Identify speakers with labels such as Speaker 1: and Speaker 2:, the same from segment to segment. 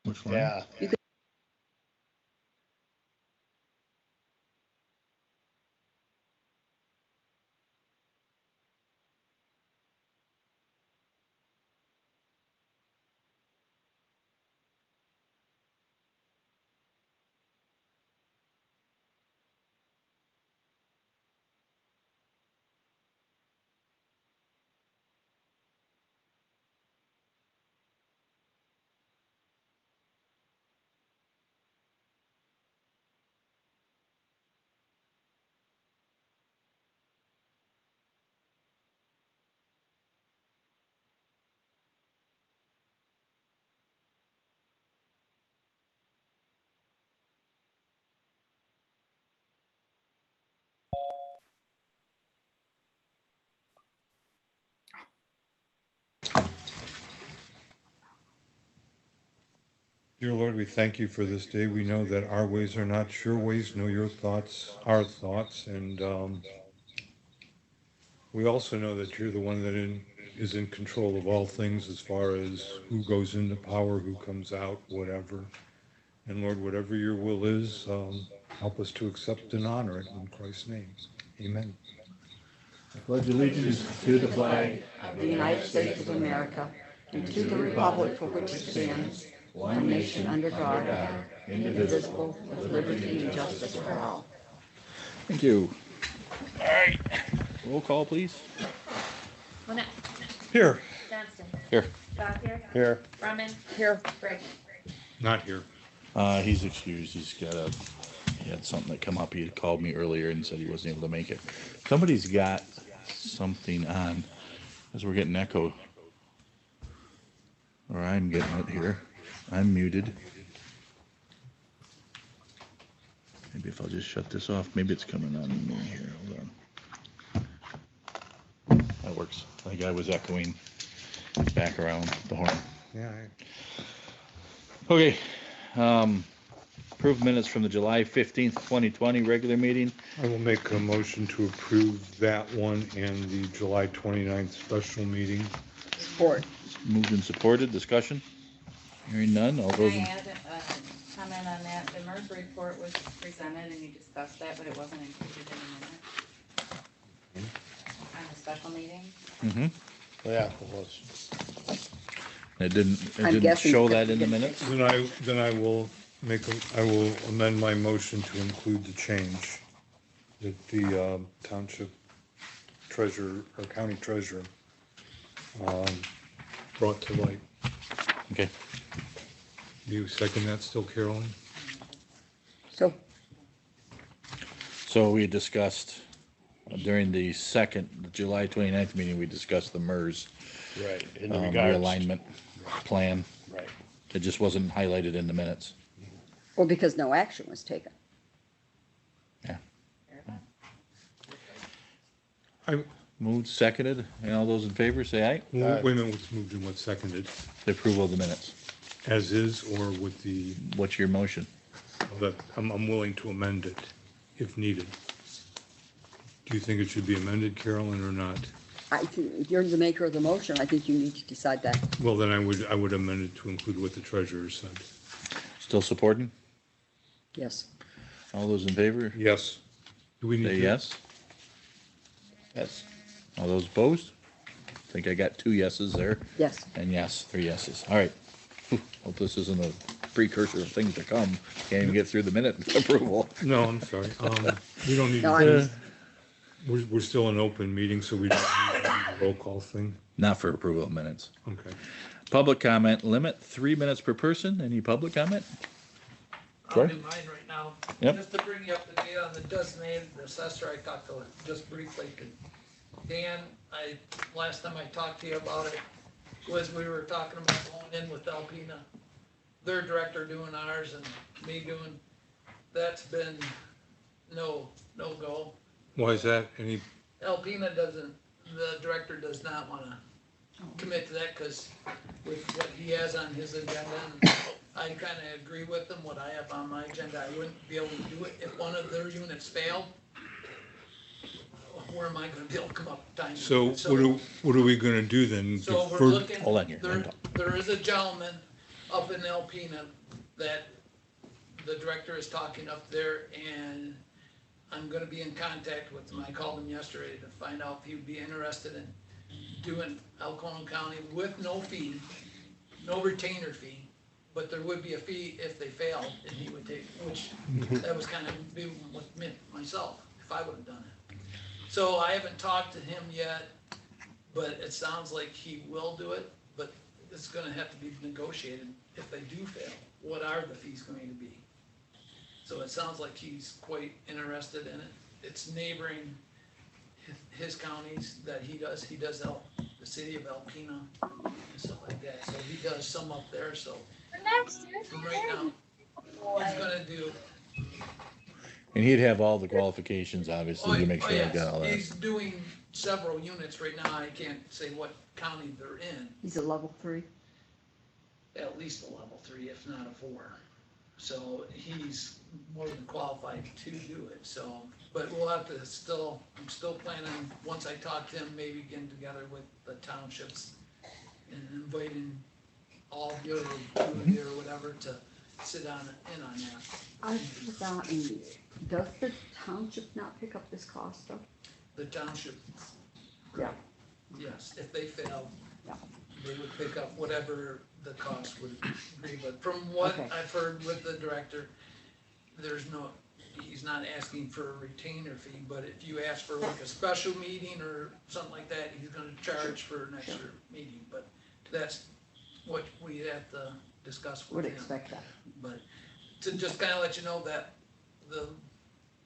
Speaker 1: Which one?
Speaker 2: Yeah.
Speaker 3: Dear Lord, we thank you for this day. We know that our ways are not your ways, nor your thoughts our thoughts. And we also know that you're the one that is in control of all things as far as who goes into power, who comes out, whatever. And Lord, whatever your will is, help us to accept and honor it in Christ's name. Amen.
Speaker 1: I pledge allegiance to the flag
Speaker 4: of the United States of America and to the republic for which it stands, one nation under God, indivisible, with liberty and justice for all.
Speaker 1: Thank you. All right. Roll call, please.
Speaker 5: Lynette.
Speaker 3: Here.
Speaker 5: Johnston.
Speaker 1: Here.
Speaker 5: Gothier.
Speaker 2: Here.
Speaker 5: Brumman.
Speaker 4: Here.
Speaker 5: Brady.
Speaker 3: Not here.
Speaker 1: He's excused. He had something that come up. He had called me earlier and said he wasn't able to make it. Somebody's got something on, as we're getting echo. Or I'm getting it here. I'm muted. Maybe if I'll just shut this off. Maybe it's coming on me here. Hold on. That works. I think I was echoing back around the horn.
Speaker 3: Yeah.
Speaker 1: Okay. Approved minutes from the July 15th, 2020 regular meeting.
Speaker 3: I will make a motion to approve that one and the July 29th special meeting.
Speaker 4: Support.
Speaker 1: Moved and supported. Discussion? Hearing none. All those
Speaker 6: Can
Speaker 1: in...
Speaker 6: I add a comment on that? The MERS report was presented and you discussed that, but it wasn't included in the minutes on the special meeting.
Speaker 1: Mm-hmm.
Speaker 2: Yeah, it was.
Speaker 1: It didn't
Speaker 4: I'm guessing
Speaker 1: show
Speaker 4: that
Speaker 1: that in the
Speaker 4: you
Speaker 1: minutes?
Speaker 3: Then I will I will amend my motion to include the change that the township treasurer or county treasurer brought to light.
Speaker 1: Okay.
Speaker 3: Do you second that still, Carolyn?
Speaker 1: So we discussed during the July 29th meeting, we discussed the MERS
Speaker 2: Right. In the regards.
Speaker 1: realignment plan.
Speaker 2: Right.
Speaker 1: It just wasn't highlighted in the minutes.
Speaker 4: Well, because no action was taken.
Speaker 1: Yeah.
Speaker 3: I,
Speaker 1: Moved, seconded, and all those in favor say aye.
Speaker 3: wait a minute, what's moved and what's seconded?
Speaker 1: The approval of the minutes.
Speaker 3: As is or with the,
Speaker 1: What's your motion?
Speaker 3: that I'm willing to amend it if needed. Do you think it should be amended, Carolyn, or not?
Speaker 4: I think if you're the maker of the motion, I think you need to decide that.
Speaker 3: Well, then I would amend it to include what the treasurer said.
Speaker 1: Still supporting?
Speaker 4: Yes.
Speaker 1: All those in favor
Speaker 3: Yes. Do we need
Speaker 1: say
Speaker 3: to?
Speaker 1: yes.
Speaker 2: Yes.
Speaker 1: All those opposed? I think I got 2 yeses there.
Speaker 4: Yes.
Speaker 1: And yes, 3 yeses. All right. Hope this isn't a precursor of things to come. Can't even get through the minute approval.
Speaker 3: No, I'm sorry. We don't need,
Speaker 4: No, I'm,
Speaker 3: we're still an open meeting, so we don't need a roll call thing.
Speaker 1: Not for approval of minutes.
Speaker 3: Okay.
Speaker 1: Public comment limit, 3 minutes per person. Any public comment?
Speaker 7: I'll do mine right now.
Speaker 1: Yep.
Speaker 7: Just to bring you up to date on the designated assessor, I talked to just briefly to Dan. Last time I talked to you about it was we were talking about going in with Alpena, their director doing ours and me doing, that's been no go.
Speaker 3: Why is that? Any,
Speaker 7: Alpena doesn't, the director does not wanna commit to that because with what he has on his agenda, and I kinda agree with him, what I have on my agenda, I wouldn't be able to do it if one of their units failed. Where am I gonna be able to come up with time?
Speaker 3: so what are we gonna do then?
Speaker 7: So we're
Speaker 3: Defer-
Speaker 7: looking,
Speaker 1: Hold on here.
Speaker 7: there is a gentleman up in Alpena that the director is talking up there, and I'm gonna be in contact with him. I called him yesterday to find out if he would be interested in doing Alcona County with no fee, no retainer fee, but there would be a fee if they failed, and he would take, which, that was kind of be with me, myself, if I would've done it. So I haven't talked to him yet, but it sounds like he will do it, but it's gonna have to be negotiated if they do fail. What are the fees going to be? So it sounds like he's quite interested in it. It's neighboring his counties that he does. He does the city of Alpena and stuff like that. So he does some up there, so for right now, he's gonna do.
Speaker 1: And he'd have all the qualifications, obviously, to make sure I got all that.
Speaker 7: He's doing several units right now. I can't say what county they're in.
Speaker 4: He's a level 3.
Speaker 7: At least a level 3, if not a 4. So he's more than qualified to do it, so, but we'll have to still, I'm still planning, once I talk to him, maybe getting together with the townships and inviting all of you or or whatever to sit in on that.
Speaker 4: I've forgotten, does the township not pick up this cost though?
Speaker 7: The township,
Speaker 4: Yeah.
Speaker 7: yes, if they fail,
Speaker 4: Yeah.
Speaker 7: they would pick up whatever the cost would be, but from what
Speaker 4: Okay.
Speaker 7: I've heard with the director, there's no, he's not asking for a retainer fee, but if you ask for like a special meeting or something like that, he's gonna charge for an extra meeting, but that's what we have to discuss with
Speaker 4: Would
Speaker 7: him.
Speaker 4: expect that.
Speaker 7: But to just kinda let you know that the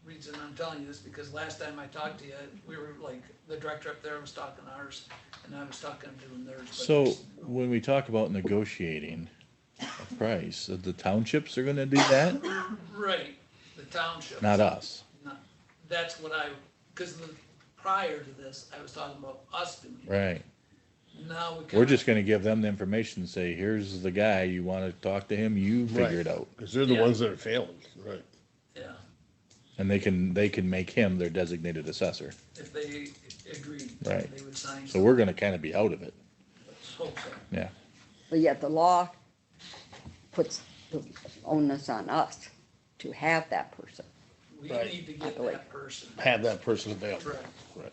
Speaker 7: reason I'm telling you this, because last time I talked to you, we were like, the director up there was talking ours, and I was talking to theirs. but
Speaker 1: So when we talk about negotiating a price, the townships are gonna do that,
Speaker 7: Right, the township.
Speaker 1: not us.
Speaker 7: That's what cause prior to this, I was talking about us doing it.
Speaker 1: Right.
Speaker 7: Now we
Speaker 1: We're
Speaker 7: kinda.
Speaker 1: just gonna give them the information and say, here's the guy, you wanna talk to him, you figure
Speaker 2: Right.
Speaker 1: it out.
Speaker 2: Cause they're the
Speaker 7: Yeah.
Speaker 2: ones that are failing, right?
Speaker 7: Yeah,
Speaker 1: And they can make him their designated assessor.
Speaker 7: if they agreed,
Speaker 1: Right.
Speaker 7: they would sign.
Speaker 1: So we're gonna kinda be out of it.
Speaker 7: Let's hope so.
Speaker 1: Yeah.
Speaker 4: But yet the law puts the onus on us to have that person.
Speaker 7: We
Speaker 2: Right.
Speaker 7: need to
Speaker 4: I
Speaker 7: get
Speaker 4: believe.
Speaker 7: that person.
Speaker 2: Have that person available.
Speaker 7: Correct.
Speaker 2: Right.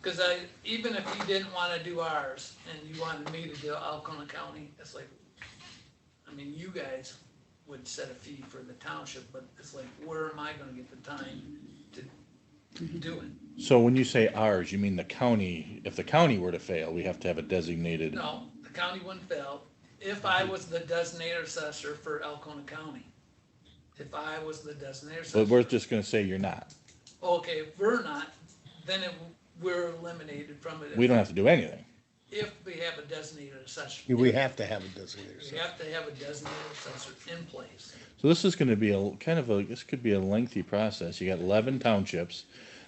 Speaker 7: Cause even if you didn't wanna do ours and you wanted me to do Alcona County, it's like, I mean, you guys would set a fee for the township, but it's like, where am I gonna get the time to do it?
Speaker 1: So when you say ours, you mean the county, if the county were to fail, we have to have a designated,
Speaker 7: No, the county wouldn't fail. If I was the designated assessor for Alcona County, if I was the designated
Speaker 1: but
Speaker 7: assessor.
Speaker 1: we're just gonna say you're not.
Speaker 7: Okay, if we're not, then we're eliminated from it.
Speaker 1: We don't have to do anything.
Speaker 7: If we have a designated assessor.
Speaker 2: We have to have a designated
Speaker 7: We
Speaker 2: assessor.
Speaker 7: have to have a designated assessor in place.
Speaker 1: So this is gonna be this could be a lengthy process. You got 11 townships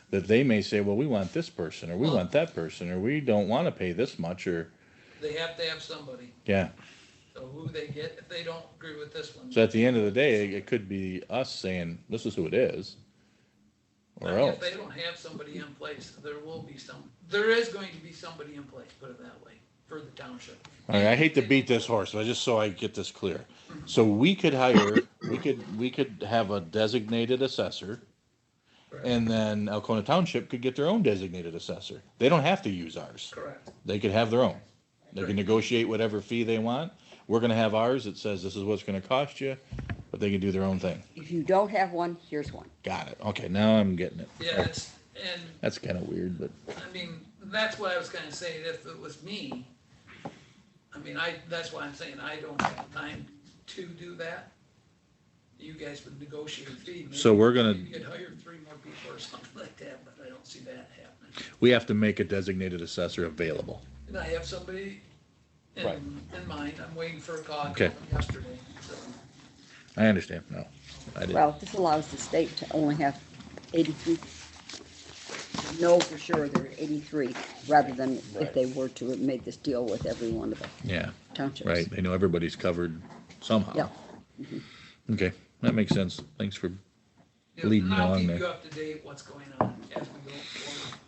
Speaker 1: that they may say, well, we want this person, or we want that person, or we don't wanna pay this much, or,
Speaker 7: They have to have somebody,
Speaker 1: yeah.
Speaker 7: so who they get, if they don't agree with this one.
Speaker 1: So at the end of the day, it could be us saying, this is who it is. Or
Speaker 7: If
Speaker 1: else.
Speaker 7: they don't have somebody in place, there is going to be somebody in place, put it that way, for the township.
Speaker 1: All right, I hate to beat this horse, but just so I get this clear. So we could hire, we could have a designated assessor, and then Alcona Township could get their own designated assessor. They don't have to use ours.
Speaker 7: Correct.
Speaker 1: They could have their own. They can
Speaker 7: Right.
Speaker 1: negotiate whatever fee they want. We're gonna have ours that says this is what's gonna cost you, but they can do their own thing.
Speaker 4: If you don't have one, here's one.
Speaker 1: Got it. Okay, now I'm getting it.
Speaker 7: Yeah, and,
Speaker 1: That's kinda weird, but,
Speaker 7: I mean, that's what I was kinda saying, if it was me, I mean, that's why I'm saying I don't have time to do that. You guys would negotiate a fee. Maybe
Speaker 1: So we're gonna-
Speaker 7: You could hire 3 more people or something like that, but I don't see that happening.
Speaker 1: we have to make a designated assessor available.
Speaker 7: And I have somebody
Speaker 2: Right.
Speaker 7: in mind, I'm waiting for a call
Speaker 1: Okay.
Speaker 7: from yesterday, so.
Speaker 1: I understand, no. I didn't.
Speaker 4: Well, this allows the state to only have 83. Know for sure there are 83, rather than if
Speaker 2: Right.
Speaker 4: they were to have made this deal with every one of the
Speaker 1: Yeah,
Speaker 4: townships.
Speaker 1: right. They know everybody's covered somehow.
Speaker 4: Yeah.
Speaker 1: Okay, that makes sense. Thanks for,
Speaker 7: Yeah,
Speaker 1: Lead
Speaker 7: and
Speaker 1: me
Speaker 7: I'll
Speaker 1: on
Speaker 7: keep
Speaker 1: there.
Speaker 7: you up to date what's going on as we go forward.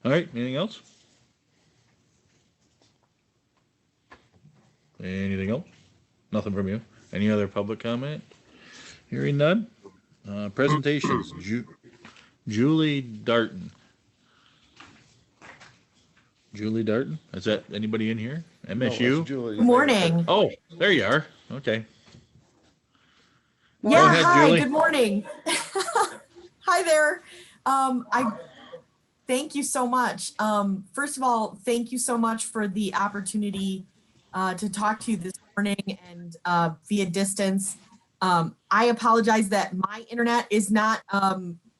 Speaker 1: all right, anything else? Anything else? Nothing from you. Any other public comment? Hearing none. Presentations. Julie Darton. Julie Darton? Is that anybody in here?
Speaker 2: No,
Speaker 1: MSU?
Speaker 2: that's Julie.
Speaker 8: Good morning.
Speaker 1: Oh, there you are. Okay.
Speaker 8: Yeah,
Speaker 1: ahead,
Speaker 8: hi,
Speaker 1: Julie.
Speaker 8: good morning. Hi there. I thank you so much. First of all, thank you so much for the opportunity to talk to you this morning and via distance. I apologize that my internet is not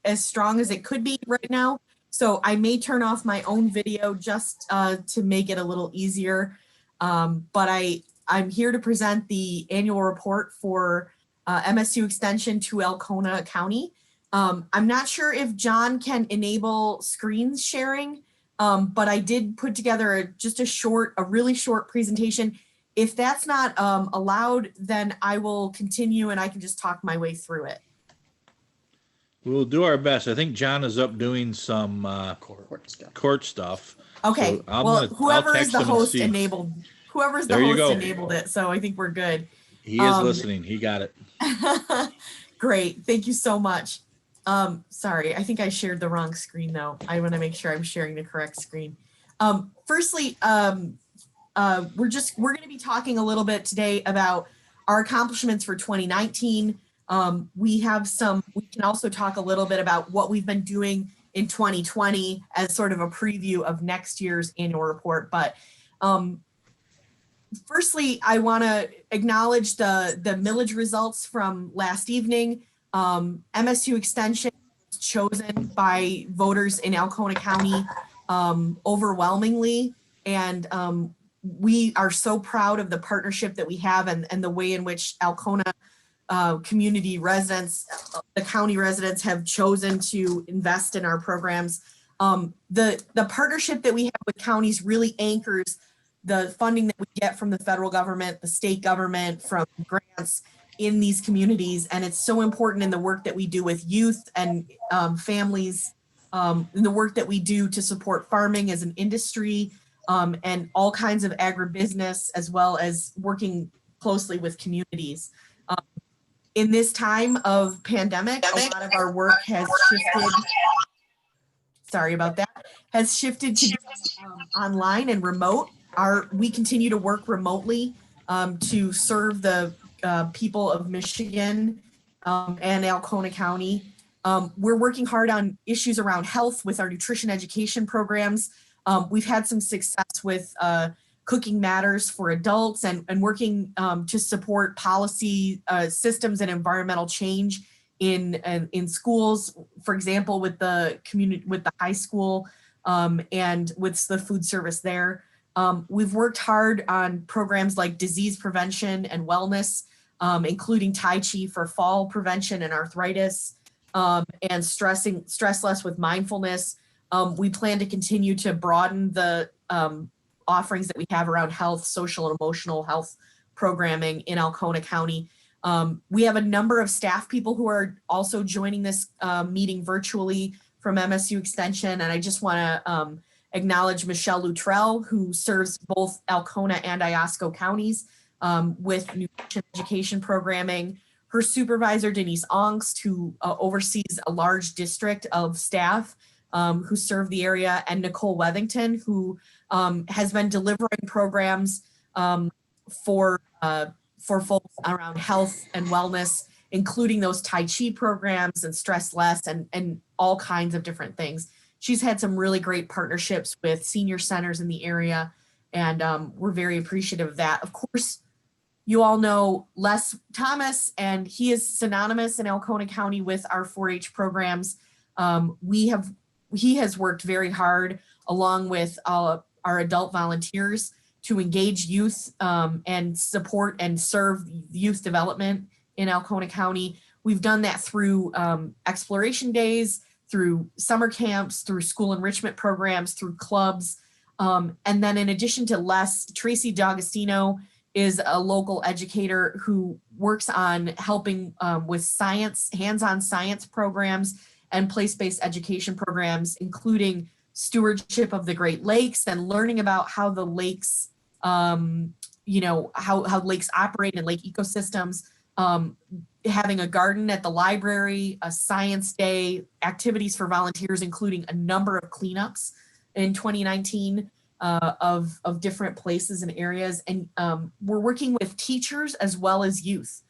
Speaker 8: as strong as it could be right now. So I may turn off my own video just to make it a little easier. But I'm here to present the annual report for MSU Extension to Alcona County. I'm not sure if John can enable screen sharing, but I did put together just a really short presentation. If that's not allowed, then I will continue and I can just talk my way through it.
Speaker 1: We'll do our best. I think John is up doing some court stuff.
Speaker 8: Okay,
Speaker 1: So I'm
Speaker 8: well,
Speaker 1: gonna-
Speaker 8: whoever
Speaker 1: I'll
Speaker 8: is
Speaker 1: text
Speaker 8: the
Speaker 1: him and
Speaker 8: host
Speaker 1: see.
Speaker 8: enabled, whoever's the
Speaker 1: There you
Speaker 8: host
Speaker 1: go.
Speaker 8: enabled it, so I think we're good.
Speaker 1: He is listening. He got it.
Speaker 8: Great, thank you so much. Sorry, I think I shared the wrong screen though. I want to make sure I'm sharing the correct screen. Firstly, we're going to be talking a little bit today about our accomplishments for 2019. We can also talk a little bit about what we've been doing in 2020 as sort of a preview of next year's annual report. But firstly, I want to acknowledge the millage results from last evening. MSU Extension was chosen by voters in Alcona County overwhelmingly. And we are so proud of the partnership that we have and the way in which Alcona community residents, the county residents have chosen to invest in our programs. The partnership that we have with counties really anchors the funding that we get from the federal government, the state government, from grants in these communities. And it's so important in the work that we do with youth and families, in the work that we do to support farming as an industry, and all kinds of agribusiness, as well as working closely with communities. In this time of pandemic, a lot of our work has shifted. Sorry about that. Has shifted to online and remote. We continue to work remotely to serve the people of Michigan and Alcona County. We're working hard on issues around health with our nutrition education programs. We've had some success with Cooking Matters for adults and working to support policy systems and environmental change in schools, for example, with the community, with the high school and with the food service there. We've worked hard on programs like disease prevention and wellness, including Tai Chi for fall prevention and arthritis, and stress less with mindfulness. We plan to continue to broaden the offerings that we have around health, social and emotional health programming in Alcona County. We have a number of staff people who are also joining this meeting virtually from MSU Extension, and I just want to acknowledge Michelle Luttrell, who serves both Alcona and Iosco counties with nutrition education programming. Her supervisor, Denise Ongst, who oversees a large district of staff who serve the area, and Nicole Wethington, who has been delivering programs for folks around health and wellness, including those Tai Chi programs and stress less and all kinds of different things. She's had some really great partnerships with senior centers in the area, and we're very appreciative of that. Of course, you all know Les Thomas, and he is synonymous in Alcona County with our 4-H programs. He has worked very hard along with our adult volunteers to engage youth and support and serve youth development in Alcona County. We've done that through exploration days, through summer camps, through school enrichment programs, through clubs. And then in addition to Les, Tracy D'Agostino is a local educator who works on helping with science, hands-on science programs and place-based education programs, including stewardship of the Great Lakes and learning about how the lakes how lakes operate and lake ecosystems, having a garden at the library, a science day, activities for volunteers, including a number of cleanups in 2019 of different places and areas. And we're working with teachers as well as youth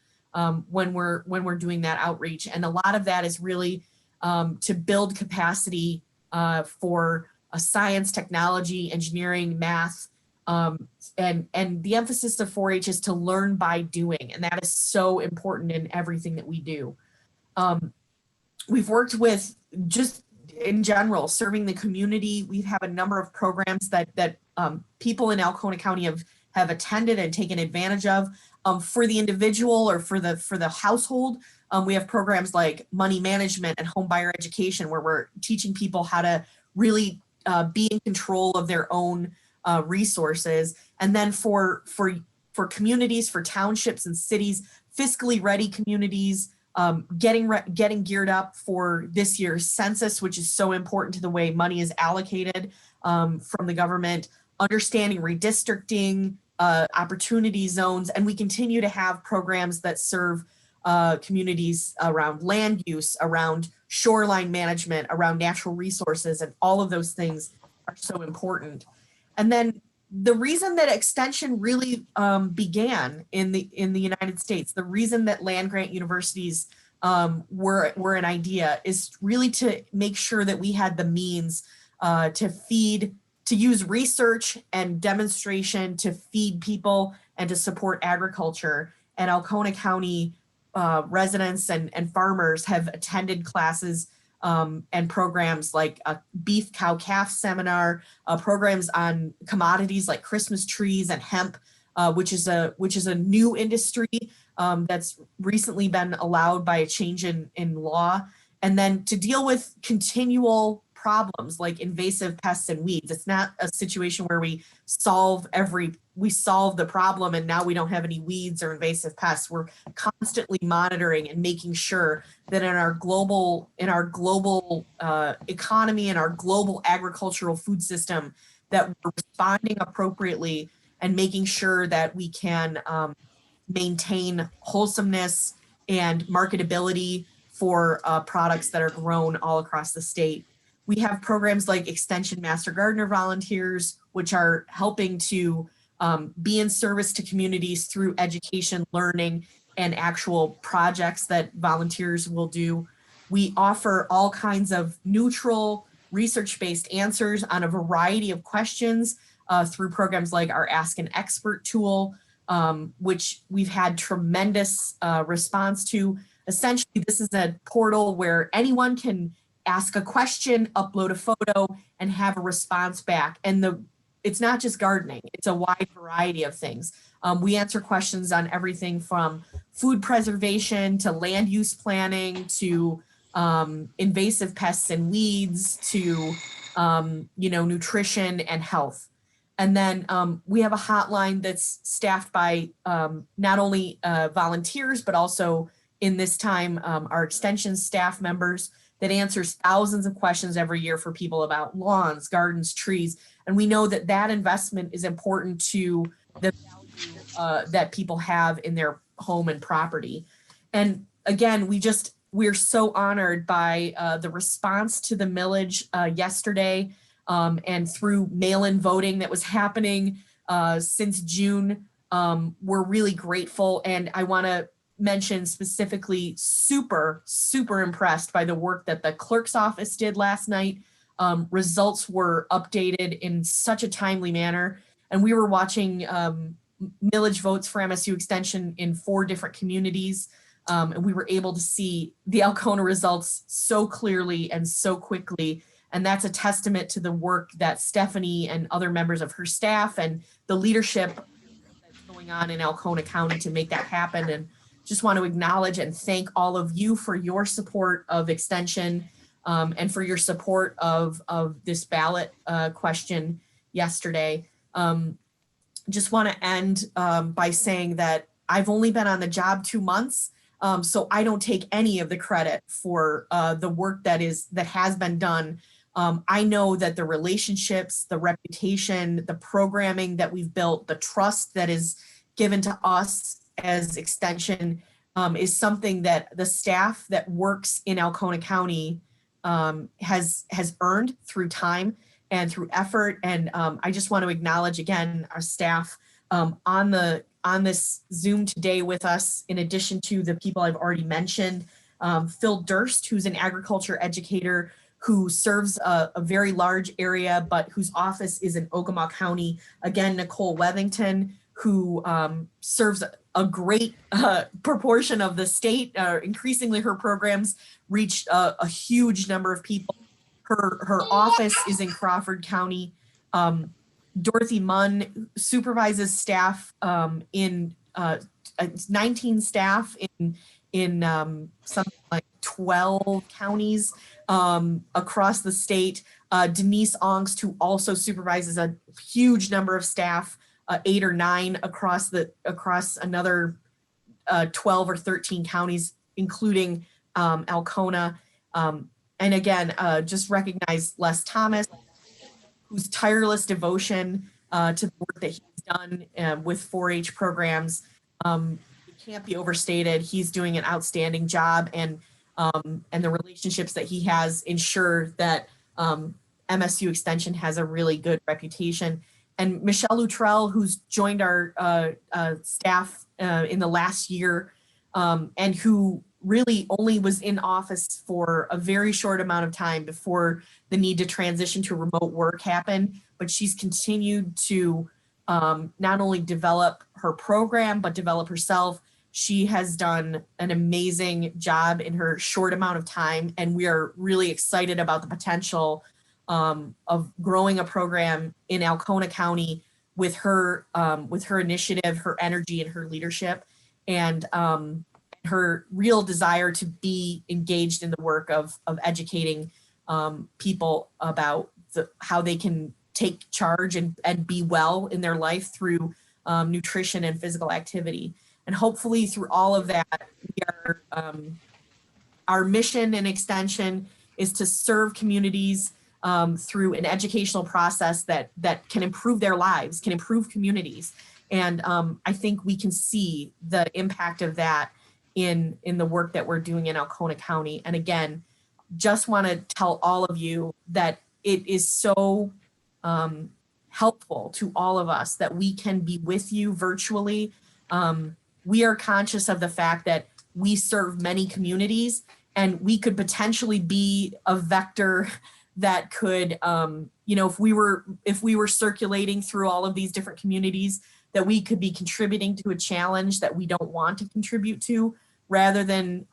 Speaker 8: when we're doing that outreach. And a lot of that is really to build capacity for science, technology, engineering, math, and the emphasis of 4-H is to learn by doing, and that is so important in everything that we do. We've worked with, just in general, serving the community. We have a number of programs that people in Alcona County have attended and taken advantage of. For the individual or for the household, we have programs like money management and home buyer education, where we're teaching people how to really be in control of their own resources. And then for communities, for townships and cities, fiscally ready communities, getting geared up for this year's census, which is so important to the way money is allocated from the government, understanding redistricting, opportunity zones, and we continue to have programs that serve communities around land use, around shoreline management, around natural resources, and all of those things are so important. And then the reason that extension really began in the United States, the reason that land grant universities were an idea, is really to make sure that we had the means to use research and demonstration to feed people and to support agriculture. And Alcona County residents and farmers have attended classes and programs like a beef cow calf seminar, programs on commodities like Christmas trees and hemp, which is a new industry that's recently been allowed by a change in law. And then to deal with continual problems like invasive pests and weeds. It's not a situation where we solve the problem and now we don't have any weeds or invasive pests. We're constantly monitoring and making sure that in our global economy and our global agricultural food system, that we're responding appropriately and making sure that we can maintain wholesomeness and marketability for products that are grown all across the state. We have programs like Extension Master Gardener Volunteers, which are helping to be in service to communities through education, learning, and actual projects that volunteers will do. We offer all kinds of neutral, research-based answers on a variety of questions through programs like our Ask an Expert tool, which we've had tremendous response to. Essentially, this is a portal where anyone can ask a question, upload a photo, and have a response back. And it's not just gardening, it's a wide variety of things. We answer questions on everything from food preservation to land use planning to invasive pests and weeds to nutrition and health. And then we have a hotline that's staffed by not only volunteers, but also in this time, our extension staff members that answers thousands of questions every year for people about lawns, gardens, trees. And we know that that investment is important to the value that people have in their home and property. And again, we're so honored by the response to the millage yesterday and through mail-in voting that was happening since June. We're really grateful. And I want to mention specifically super impressed by the work that the clerk's office did last night. Results were updated in such a timely manner. And we were watching millage votes for MSU Extension in 4 different communities. And we were able to see the Alcona results so clearly and so quickly. And that's a testament to the work that Stephanie and other members of her staff and the leadership that's going on in Alcona County to make that happen. And just want to acknowledge and thank all of you for your support of Extension and for your support of this ballot question yesterday. Just want to end by saying that I've only been on the job 2 months, so I don't take any of the credit for the work that has been done I know that the relationships, the reputation, the programming that we've built, the trust that is given to us as Extension is something that the staff that works in Alcona County has earned through time and through effort. And I just want to acknowledge again our staff on this Zoom today with us, in addition to the people I've already mentioned. Phil Durst, who's an agriculture educator who serves a very large area, but whose office is in Ogama County. Again, Nicole Wethington, who serves a great proportion of the state. Increasingly, her programs reach a huge number of people. Her office is in Crawford County. Dorothy Munn supervises staff in 19 staff in something like 12 counties across the state. Denise Ongst, who also supervises a huge number of staff, 8 or 9 across another 12 or 13 counties, including Alcona. And again, just recognize Les Thomas, whose tireless devotion to the work that he's done with 4-H programs it can't be overstated. He's doing an outstanding job, and the relationships that he has ensure that MSU Extension has a really good reputation. And Michelle Luttrell, who's joined our staff in the last year, and who really only was in office for a very short amount of time before the need to transition to remote work happened. But she's continued to not only develop her program, but develop herself. She has done an amazing job in her short amount of time, and we are really excited about the potential of growing a program in Alcona County with her initiative, her energy, and her leadership, and her real desire to be engaged in the work of educating people about how they can take charge and be well in their life through nutrition and physical activity. And hopefully through all of that, our mission and Extension is to serve communities through an educational process that can improve their lives, can improve communities. And I think we can see the impact of that in the work that we're doing in Alcona County. And again, just want to tell all of you that it is so helpful to all of us that we can be with you virtually. We are conscious of the fact that we serve many communities, and we could potentially be a vector that could, if we were circulating through all of these different communities, that we could be contributing to a challenge that we don't want to contribute to, rather than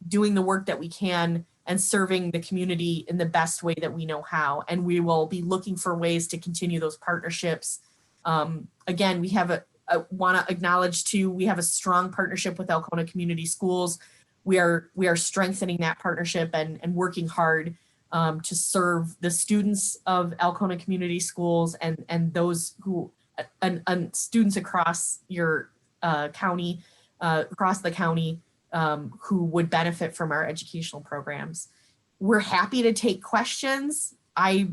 Speaker 8: doing the work that we can and serving the community in the best way that we know how. And we will be looking for ways to continue those partnerships. Again, we have I want to acknowledge too, we have a strong partnership with Alcona Community Schools. We are student's that partnership and working hard to serve the students of Alcona Community Schools and those who and students across your county, across the county, who would benefit from our educational programs. We're happy to take questions. I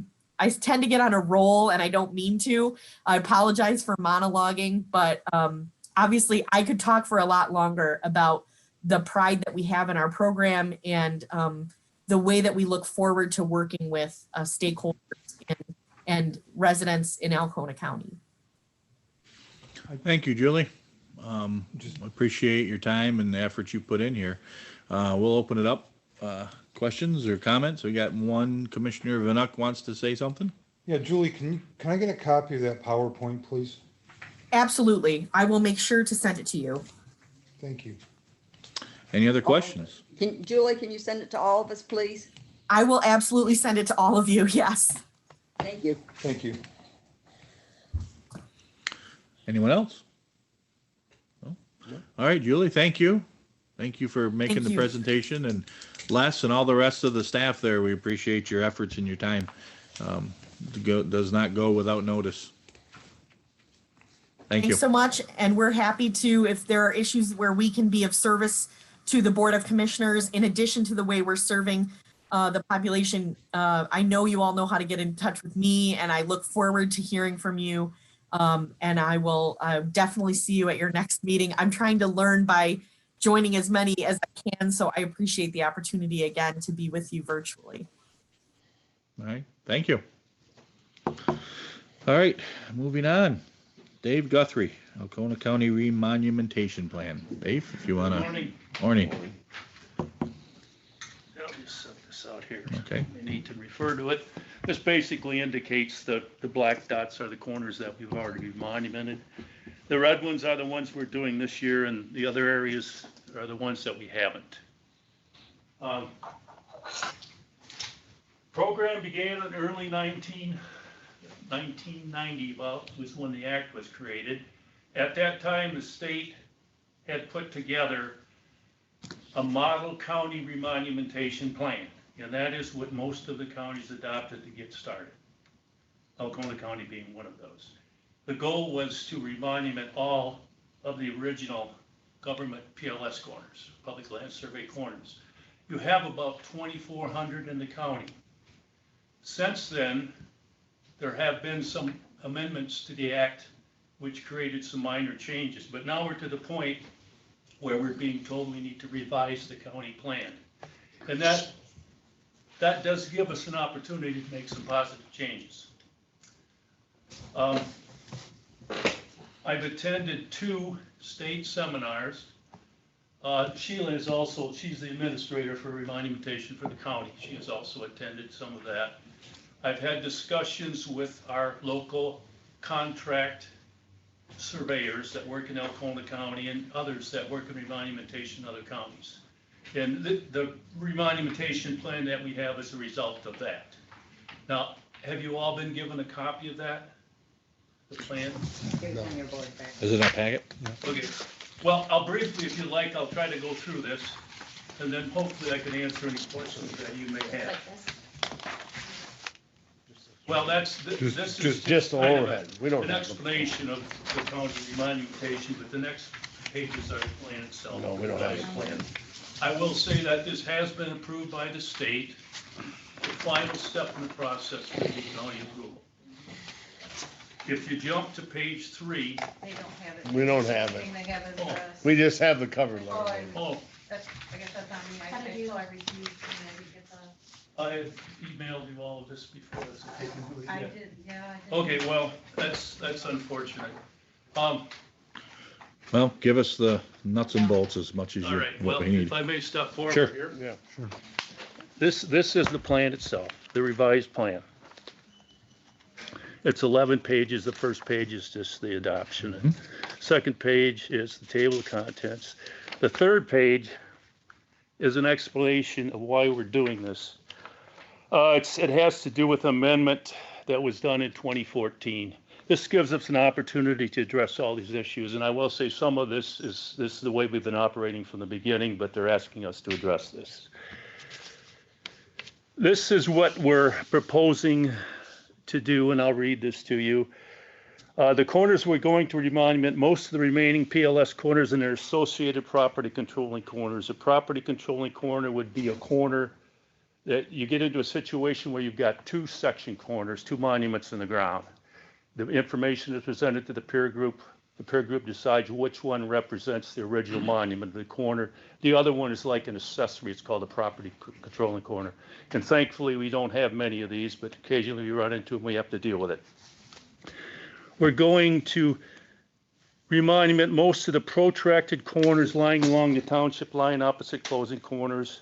Speaker 8: tend to get on a roll, and I don't mean to. I apologize for monologuing, but obviously I could talk for a lot longer about the pride that we have in our program and the way that we look forward to working with stakeholders and residents in Alcona County.
Speaker 1: Thank you, Julie. Appreciate your time and the effort you put in here. We'll open it up. Questions or comments? We got one. Commissioner Vanuk wants to say something.
Speaker 3: Yeah, Julie, can I get a copy of that PowerPoint, please?
Speaker 8: Absolutely. I will make sure to send it to you.
Speaker 3: Thank you.
Speaker 1: Any other questions?
Speaker 4: Julie, can you send it to all of us, please?
Speaker 8: I will absolutely send it to all of you. Yes.
Speaker 4: Thank you.
Speaker 3: Thank you.
Speaker 1: Anyone else? No? All right, Julie, thank you. Thank you for making
Speaker 8: Thank
Speaker 1: the
Speaker 8: you.
Speaker 1: presentation, and Les and all the rest of the staff there. We appreciate your efforts and your time. Does not go without notice. Thank you.
Speaker 8: Thanks so much. And we're happy to, if there are issues where we can be of service to the Board of Commissioners, in addition to the way we're serving the population. I know you all know how to get in touch with me, and I look forward to hearing from you. And I will definitely see you at your next meeting. I'm trying to learn by joining as many as I can, so I appreciate the opportunity again to be with you virtually.
Speaker 1: All right, thank you. All right, moving on. Dave Guthrie, Alcona County Remonumentation Plan. Dave, if you wanna.
Speaker 9: Morning.
Speaker 1: Morning.
Speaker 9: I'll just set this out here.
Speaker 1: Okay.
Speaker 9: You need to refer to it. This basically indicates the black dots are the corners that we've already monumented. The red ones are the ones we're doing this year, and the other areas are the ones that we haven't. Program began in early 1990, about was when the act was created. At that time, the state had put together a model county remonumentation plan, and that is what most of the counties adopted to get started. Alcona County being one of those. The goal was to remonument all of the original government PLS corners, public land survey corners. You have about 2,400 in the county. Since then, there have been some amendments to the act which created some minor changes, but now we're to the point where we're being told we need to revise the county plan. And that does give us an opportunity to make some positive changes. I've attended 2 state seminars. Sheila is also, she's the administrator for remonumentation for the county. She has also attended some of that. I've had discussions with our local contract surveyors that work in Alcona County and others that work in remonumentation in other counties. And the remonumentation plan that we have is a result of that. Now, have you all been given a copy of that? The plan?
Speaker 1: Is it in our packet?
Speaker 9: Okay, well, I'll briefly, if you like, I'll try to go through this, and then hopefully I can answer any questions that you may have. Well, this is
Speaker 2: Just the
Speaker 9: kind of
Speaker 2: overhead. We don't
Speaker 9: an
Speaker 2: have them.
Speaker 9: explanation of the county remonumentation, but the next pages are the plan itself.
Speaker 2: No, we don't have a plan.
Speaker 9: I will say that this has been approved by the state. The final step in the process will be county approval. If you jump to page 3,
Speaker 6: They don't have it.
Speaker 2: We don't have it.
Speaker 6: Thing they have is the.
Speaker 2: We just have the cover
Speaker 6: Oh,
Speaker 2: letter.
Speaker 9: oh,
Speaker 6: that's, I guess that's on me,
Speaker 5: How
Speaker 6: I
Speaker 5: did
Speaker 6: say,
Speaker 5: you-
Speaker 6: so I refused, and I did get the,
Speaker 9: I emailed you all of this before, that's okay.
Speaker 6: I
Speaker 9: Yeah.
Speaker 6: did, yeah, I did.
Speaker 9: Okay, well, that's unfortunate.
Speaker 1: Well, give us the nuts and bolts as much as
Speaker 9: All
Speaker 1: you,
Speaker 9: right,
Speaker 1: what
Speaker 9: well,
Speaker 1: we need.
Speaker 9: if I may step forward
Speaker 1: Sure.
Speaker 9: here.
Speaker 2: Yeah.
Speaker 9: This is the plan itself, the revised plan. It's 11 pages. The first page is just the adoption. Second page is the table of contents. The third page is an explanation of why we're doing this. It has to do with amendment that was done in 2014. This gives us an opportunity to address all these issues, and I will say some of this is the way we've been operating from the beginning, but they're asking us to address this. This is what we're proposing to do, and I'll read this to you. The corners we're going to remonument, most of the remaining PLS corners and their associated property controlling corners. A property controlling corner would be a corner that you get into a situation where you've got 2 section corners, 2 monuments in the ground. The information is presented to the peer group. The peer group decides which one represents the original monument, the corner. The other one is like an accessory. It's called a property controlling corner. And thankfully, we don't have many of these, but occasionally we run into them. We have to deal with it. We're going to remonument most of the protracted corners lying along the township line opposite closing corners.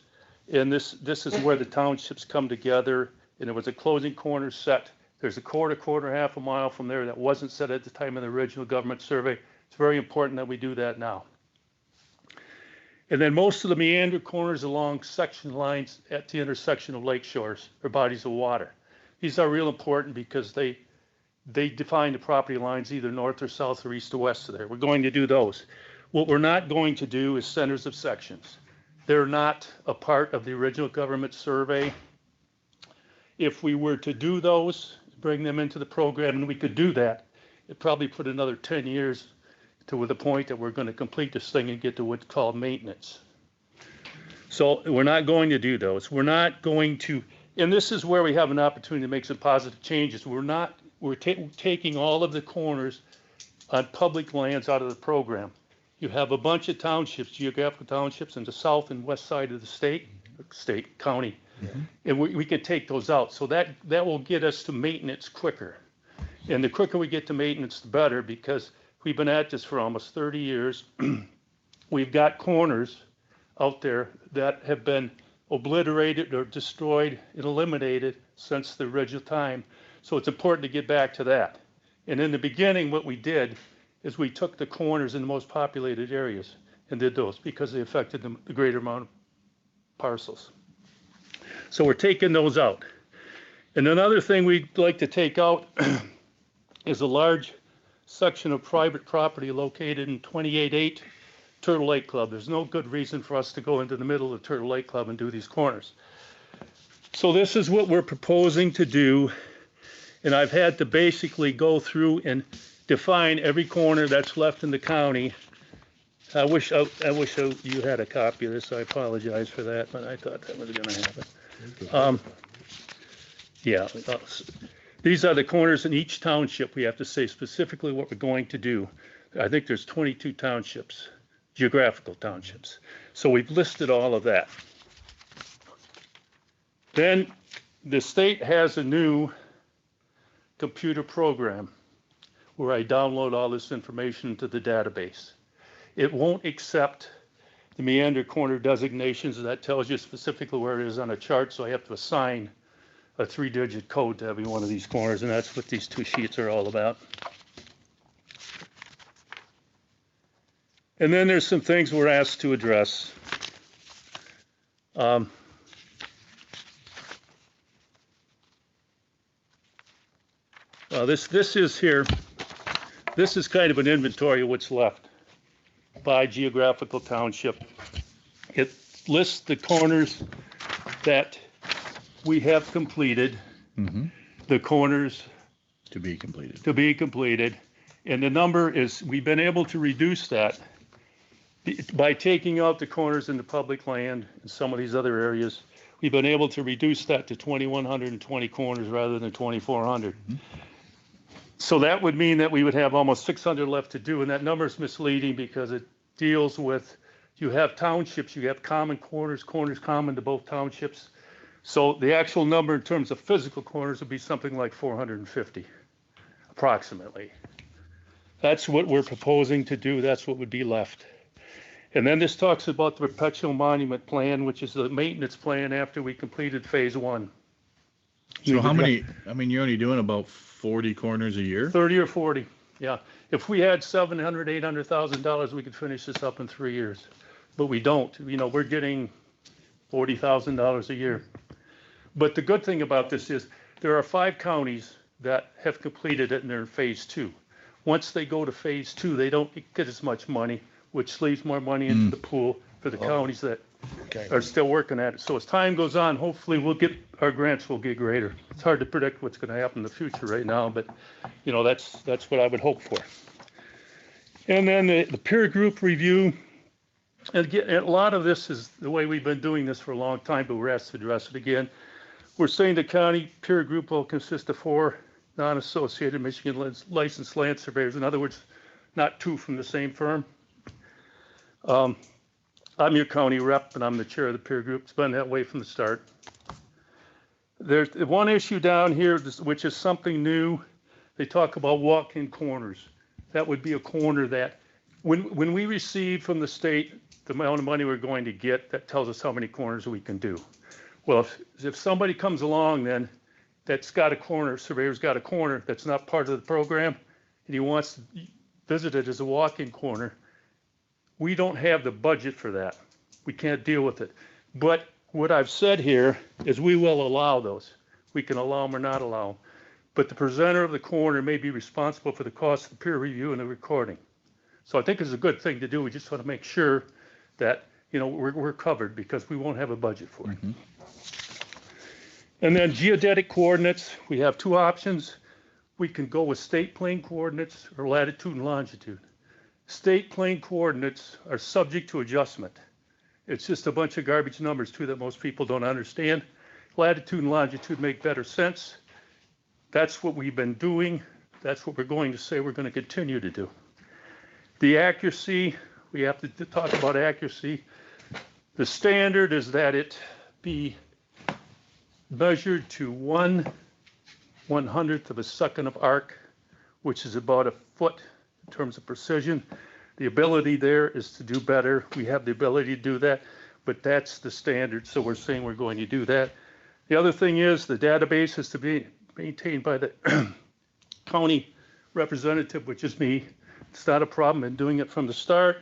Speaker 9: And this is where the townships come together. And there was a closing corner set. There's a quarter, half a mile from there that wasn't set at the time of the original government survey. It's very important that we do that now. And then most of the meander corners along section lines at the intersection of lake shores or bodies of water. These are real important because they define the property lines either north or south or east or west of there. We're going to do those. What we're not going to do is centers of sections. They're not a part of the original government survey. If we were to do those, bring them into the program, and we could do that, it'd probably put another 10 years to the point that we're going to complete this thing and get to what's called maintenance. So we're not going to do those. We're not going to, and this is where we have an opportunity to make some positive changes. We're taking all of the corners on public lands out of the program. You have a bunch of townships, geographical townships in the south and west side of the county. And we can take those out. So that will get us to maintenance quicker. And the quicker we get to maintenance, the better, because we've been at this for almost 30 years. We've got corners out there that have been obliterated or destroyed and eliminated since the original time. So it's important to get back to that. And in the beginning, what we did is we took the corners in the most populated areas and did those because they affected the greater amount of parcels. So we're taking those out. And another thing we'd like to take out is a large section of private property located in 28-8 Turtle Lake Club. There's no good reason for us to go into the middle of Turtle Lake Club and do these corners. So this is what we're proposing to do. And I've had to basically go through and define every corner that's left in the county. I wish you had a copy of this. I apologize for that, but I thought that was going to happen. Yeah, these are the corners in each township. We have to say specifically what we're going to do. I think there's 22 townships, geographical townships. So we've listed all of that. Then the state has a new computer program where I download all this information to the database. It won't accept the meander corner designations. That tells you specifically where it is on a chart, so I have to assign a 3-digit code to every one of these corners, and that's what these two sheets are all about. And then there's some things we're asked to address. This is here. This is kind of an inventory of what's left by geographical township. It lists the corners that we have completed, the corners
Speaker 1: To be completed.
Speaker 9: And the number is, we've been able to reduce that by taking out the corners in the public land and some of these other areas. We've been able to reduce that to 2,120 corners rather than 2,400. So that would mean that we would have almost 600 left to do, and that number is misleading because it deals with, you have townships, you have common corners common to both townships. So the actual number in terms of physical corners would be something like 450, approximately. That's what we're proposing to do. That's what would be left. And then this talks about the perpetual monument plan, which is the maintenance plan after we completed phase 1.
Speaker 1: So how many, I mean, you're only doing about 40 corners a year?
Speaker 9: 30 or 40, yeah. If we had $700,000, $800,000, we could finish this up in 3 years. But we don't. You know, we're getting $40,000 a year. But the good thing about this is there are 5 counties that have completed it and they're in phase 2. Once they go to phase 2, they don't get as much money, which leaves more money into the pool for the counties that are still working at it. So as time goes on, hopefully our grants will get greater. It's hard to predict what's going to happen in the future right now, but you know, that's what I would hope for. And then the peer group review. And again, a lot of this is the way we've been doing this for a long time, but we're asked to address it again. We're saying the county peer group will consist of 4 non-associated Michigan licensed land surveyors. In other words, not 2 from the same firm. I'm your county rep, and I'm the chair of the peer group. It's been that way from the start. There's one issue down here, which is something new. They talk about walk-in corners. That would be a corner that, when we receive from the state the amount of money we're going to get, that tells us how many corners we can do. Well, if somebody comes along then that's got a corner, surveyor's got a corner that's not part of the program, and he wants to visit it as a walk-in corner, we don't have the budget for that. We can't deal with it. But what I've said here is we will allow those. We can allow them or not allow them. But the presenter of the corner may be responsible for the cost of the peer review and the recording. So I think it's a good thing to do. We just want to make sure that, you know, we're covered because we won't have a budget for it. And then geodetic coordinates, we have 2 options. We can go with state plane coordinates or latitude and longitude. State plane coordinates are subject to adjustment. It's just a bunch of garbage numbers too that most people don't understand. Latitude and longitude make better sense. That's what we've been doing. That's what we're going to say we're going to continue to do. The accuracy, we have to talk about accuracy. The standard is that it be measured to 1/100th of a second of arc, which is about a foot in terms of precision. The ability there is to do better. We have the ability to do that, but that's the standard, so we're saying we're going to do that. The other thing is the database is to be maintained by the county representative, which is me. It's not a problem in doing it from the start.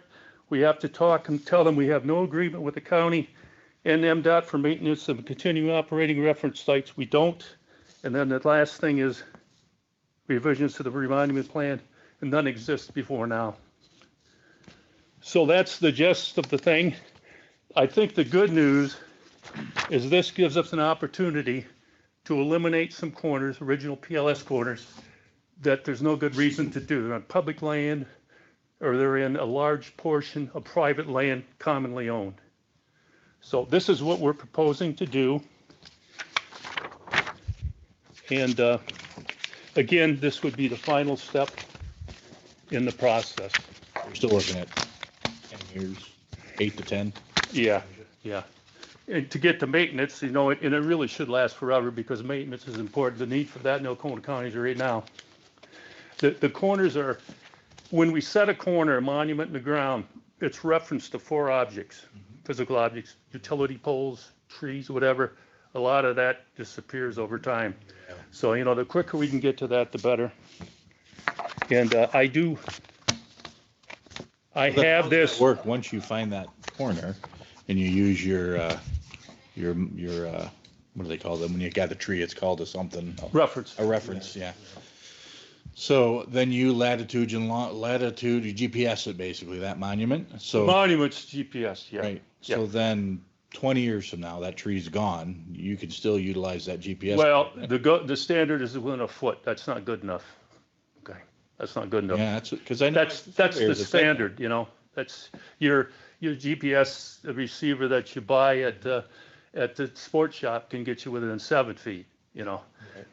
Speaker 9: We have to talk and tell them we have no agreement with the county and MDOT for maintenance of continuing operating reference sites. We don't. And then the last thing is revisions to the remonument plan, and none exist before now. So that's the gist of the thing. I think the good news is this gives us an opportunity to eliminate some corners, original PLS corners, that there's no good reason to do. They're on public land, or they're in a large portion of private land commonly owned. So this is what we're proposing to do. And again, this would be the final step in the process.
Speaker 1: We're still working at 10 years, 8 to 10.
Speaker 9: Yeah, yeah. And to get to maintenance, you know, and it really should last forever because maintenance is important. The need for that in Oconto County is right now. The corners are, when we set a corner, a monument in the ground, it's referenced to 4 objects, physical objects, utility poles, trees, whatever. A lot of that disappears over time. So, you know, the quicker we can get to that, the better. And I have this.
Speaker 1: Work once you find that corner and you use your what do they call them when you got the tree? It's called a something.
Speaker 9: Reference.
Speaker 1: A reference, yeah. So then you latitude, you GPS it basically, that monument. So
Speaker 9: Monuments GPS, yeah.
Speaker 1: right.
Speaker 9: Yeah.
Speaker 1: So then 20 years from now, that tree's gone. You can still utilize that GPS.
Speaker 9: Well, the standard is within a foot. That's not good enough. Okay, that's not good enough.
Speaker 1: Yeah, that's because I know
Speaker 9: That's the standard, you know. That's your GPS receiver that you buy at the sports shop can get you within 7 feet, you know.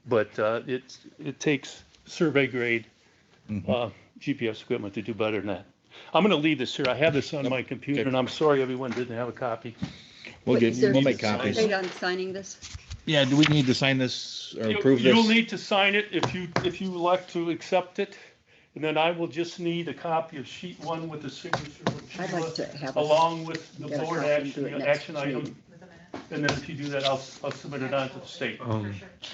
Speaker 9: But it takes survey grade GPS equipment to do better than that. I'm going to leave this here. I have this on my computer, and I'm sorry everyone didn't have a copy.
Speaker 1: We'll
Speaker 4: Is there
Speaker 1: make
Speaker 4: a
Speaker 1: copies.
Speaker 4: date on signing this?
Speaker 1: Yeah, do we need to sign this or approve this?
Speaker 9: You'll need to sign it if you elect to accept it, and then I will just need a copy of sheet 1 with the signature of
Speaker 4: I'd
Speaker 9: Sheila,
Speaker 4: like to have a.
Speaker 9: along with the
Speaker 4: get a
Speaker 9: board
Speaker 4: copy and do it next
Speaker 9: action
Speaker 4: meeting.
Speaker 9: item. And then if you do that, I'll submit it on to the state.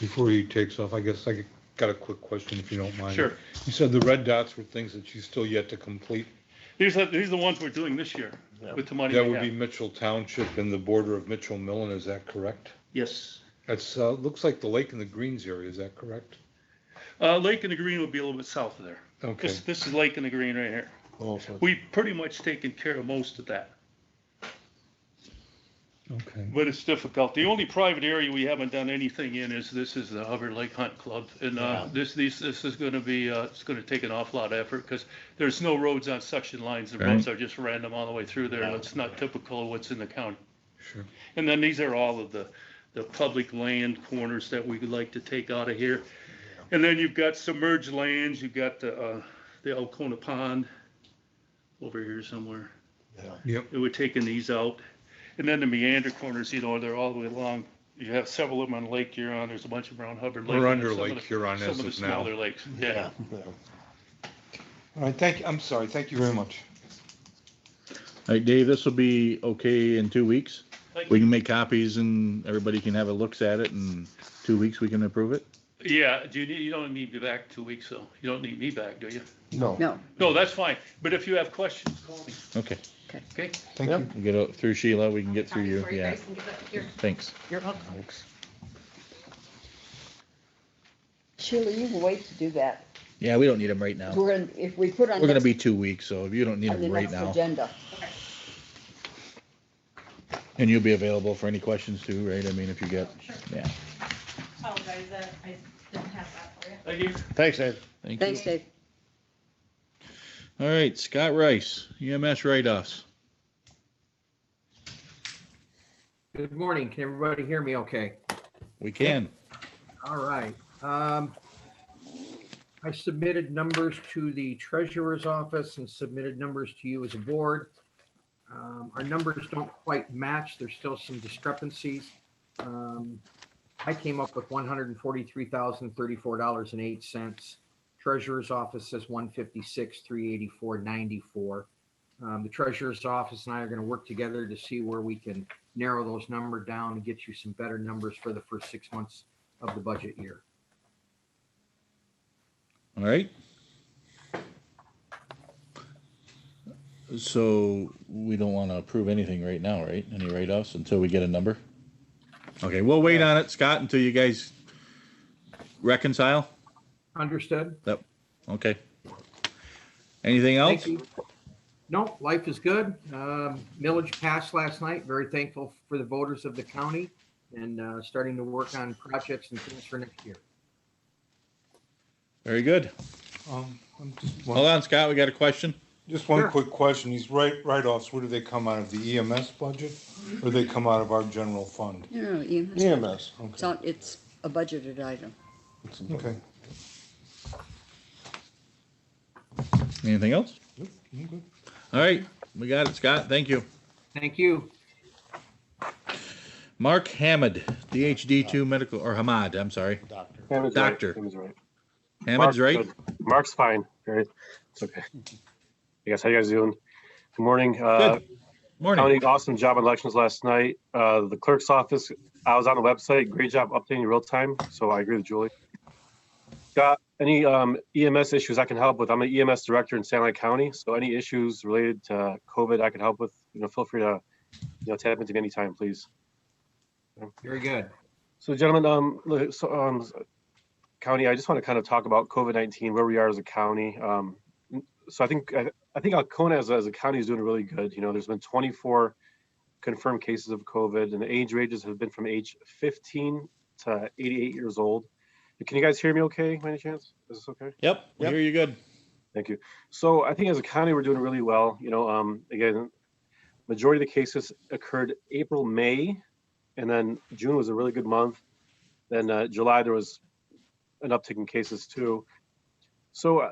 Speaker 3: Before he takes off, I guess I got a quick question if you don't mind.
Speaker 9: Sure.
Speaker 3: You said the red dots were things that you still yet to complete.
Speaker 9: These are the ones we're doing this year with the money
Speaker 3: That
Speaker 9: we
Speaker 3: would be
Speaker 9: have.
Speaker 3: Mitchell Township and the border of Mitchell Millen, is that correct?
Speaker 9: Yes.
Speaker 3: That's, looks like the Lake and the Greens area, is that correct?
Speaker 9: Lake in the Green will be a little bit south of there.
Speaker 3: Okay.
Speaker 9: This is Lake in the Green right here. We've pretty much taken care of most of that,
Speaker 3: Okay.
Speaker 9: but it's difficult. The only private area we haven't done anything in is the Hubbard Lake Hunt Club. And this is going to be, it's going to take an awful lot of effort because there's no roads on section lines. The roads are just random all the way through there. And it's not typical of what's in the county.
Speaker 3: Sure.
Speaker 9: And then these are all of the public land corners that we would like to take out of here. And then you've got submerged lands, you've got the Alcona Pond over here somewhere.
Speaker 3: Yep.
Speaker 9: We're taking these out. And then the meander corners, you know, they're all the way along. You have several of them on Lake Huron. There's a bunch of them around Hubbard Lake.
Speaker 3: We're
Speaker 9: and
Speaker 3: under
Speaker 9: some of
Speaker 3: Lake Huron
Speaker 9: some
Speaker 3: as
Speaker 9: of the
Speaker 3: of now.
Speaker 9: smaller lakes, yeah.
Speaker 3: All right, thank you, I'm sorry, thank you very much.
Speaker 1: All right, Dave, this will be okay in 2 weeks.
Speaker 9: Thank
Speaker 1: We
Speaker 9: you.
Speaker 1: can make copies and everybody can have a looks at it, and 2 weeks we can approve it.
Speaker 9: Yeah, you don't need me back 2 weeks, though. You don't need me back, do you?
Speaker 2: No.
Speaker 4: No,
Speaker 9: No, that's fine. But if you have questions, call me,
Speaker 1: Okay,
Speaker 9: okay?
Speaker 3: Thank you.
Speaker 1: we get out through Sheila, we can get through you,
Speaker 6: Sorry,
Speaker 1: yeah,
Speaker 6: Grace, and give it here.
Speaker 1: thanks.
Speaker 4: you're welcome. Sheila, you can wait to do that.
Speaker 1: Yeah, we don't need them right now.
Speaker 4: We're gonna, if we put on.
Speaker 1: We're gonna
Speaker 4: next-
Speaker 1: be 2 weeks, so if you don't need
Speaker 4: on the
Speaker 1: them right
Speaker 4: next
Speaker 1: now.
Speaker 4: agenda.
Speaker 1: And you'll be available for any questions too, right? I mean, if you get, yeah.
Speaker 6: Apologize that I didn't have that for you.
Speaker 9: Thank you.
Speaker 2: Thanks, Dave.
Speaker 1: Thank
Speaker 4: Thanks,
Speaker 1: you.
Speaker 4: Dave.
Speaker 1: All right, Scott Rice, EMS write-offs.
Speaker 10: Good morning. Can everybody hear me okay?
Speaker 1: We can.
Speaker 10: All right. I submitted numbers to the treasurer's office and submitted numbers to you as a board. Our numbers don't quite match. There's still some discrepancies. I came up with $143,034.08. Treasurer's office says $156,384.94. The treasurer's office and I are going to work together to see where we can narrow those numbers down and get you some better numbers for the first 6 months of the budget year.
Speaker 1: All right. So we don't want to approve anything right now, right? Any write-offs until we get a number? Okay, we'll wait on it, Scott, until you guys reconcile.
Speaker 10: Understood?
Speaker 1: Yep. Okay. Anything else?
Speaker 10: Thank you. No, life is good. Millage passed last night. Very thankful for the voters of the county and starting to work on projects and things for next year.
Speaker 1: Very good.
Speaker 3: Just
Speaker 1: Hold on, Scott, we got a question.
Speaker 3: one
Speaker 10: Sure.
Speaker 3: quick question. These write-offs, where do they come out of, the EMS budget? Or they come out of our general fund?
Speaker 4: No, EMS.
Speaker 2: EMS.
Speaker 3: Okay.
Speaker 4: It's a budgeted item.
Speaker 3: Okay.
Speaker 1: Anything else?
Speaker 3: Yep, I'm good.
Speaker 1: All right, we got it, Scott. Thank you.
Speaker 10: Thank you.
Speaker 1: Mark Hammond, DHD2 medical, or Hamad, I'm sorry.
Speaker 2: Doctor.
Speaker 11: Hammond's
Speaker 1: Doctor.
Speaker 11: Right. Hammond's right.
Speaker 1: Hammond's right?
Speaker 11: Good. Mark's fine. Right. It's okay. I guess how you guys doing? Good morning.
Speaker 1: Good. Morning.
Speaker 11: County, awesome job on elections last night. The clerk's office, I was on the website. Great job updating real time. So I agree with Julie. Got any EMS issues I can help with? I'm an EMS director in San Luis County. So any issues related to COVID I can help with, feel free to, tap into me anytime, please.
Speaker 10: Very good.
Speaker 11: So gentlemen, County, I just want to kind of talk about COVID-19, where we are as a county. So I think Alcona as a county is doing really good. There's been 24 confirmed cases of COVID, and the age ranges have been from age 15 to 88 years old. Can you guys hear me okay, by any chance? Is this okay?
Speaker 1: Yep, we hear you good.
Speaker 11: Thank you. So I think as a county, we're doing really well. Again, majority of the cases occurred April, May, and then June was a really good month. Then July, there was an uptick in cases too. So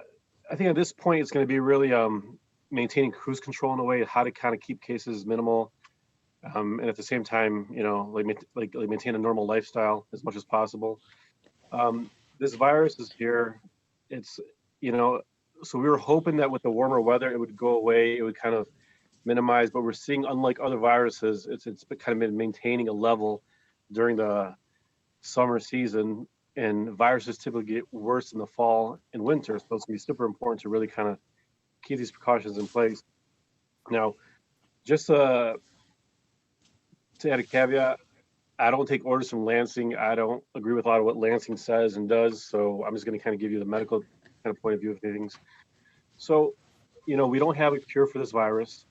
Speaker 11: I think at this point, it's going to be really maintaining cruise control in a way, how to kind of keep cases minimal. And at the same time, maintain a normal lifestyle as much as possible. This virus is here. It's, so we were hoping that with the warmer weather, it would go away. It would kind of minimize, but we're seeing, unlike other viruses, it's kind of been maintaining a level during the summer season, and viruses typically get worse in the fall and winter. So it's gonna be super important to really kind of keep these precautions in place. Now, just to add a caveat, I don't take orders from Lansing. I don't agree with a lot of what Lansing says and does. So I'm just going to kind of give you the medical kind of point of view of things. So, we don't have a cure for this virus.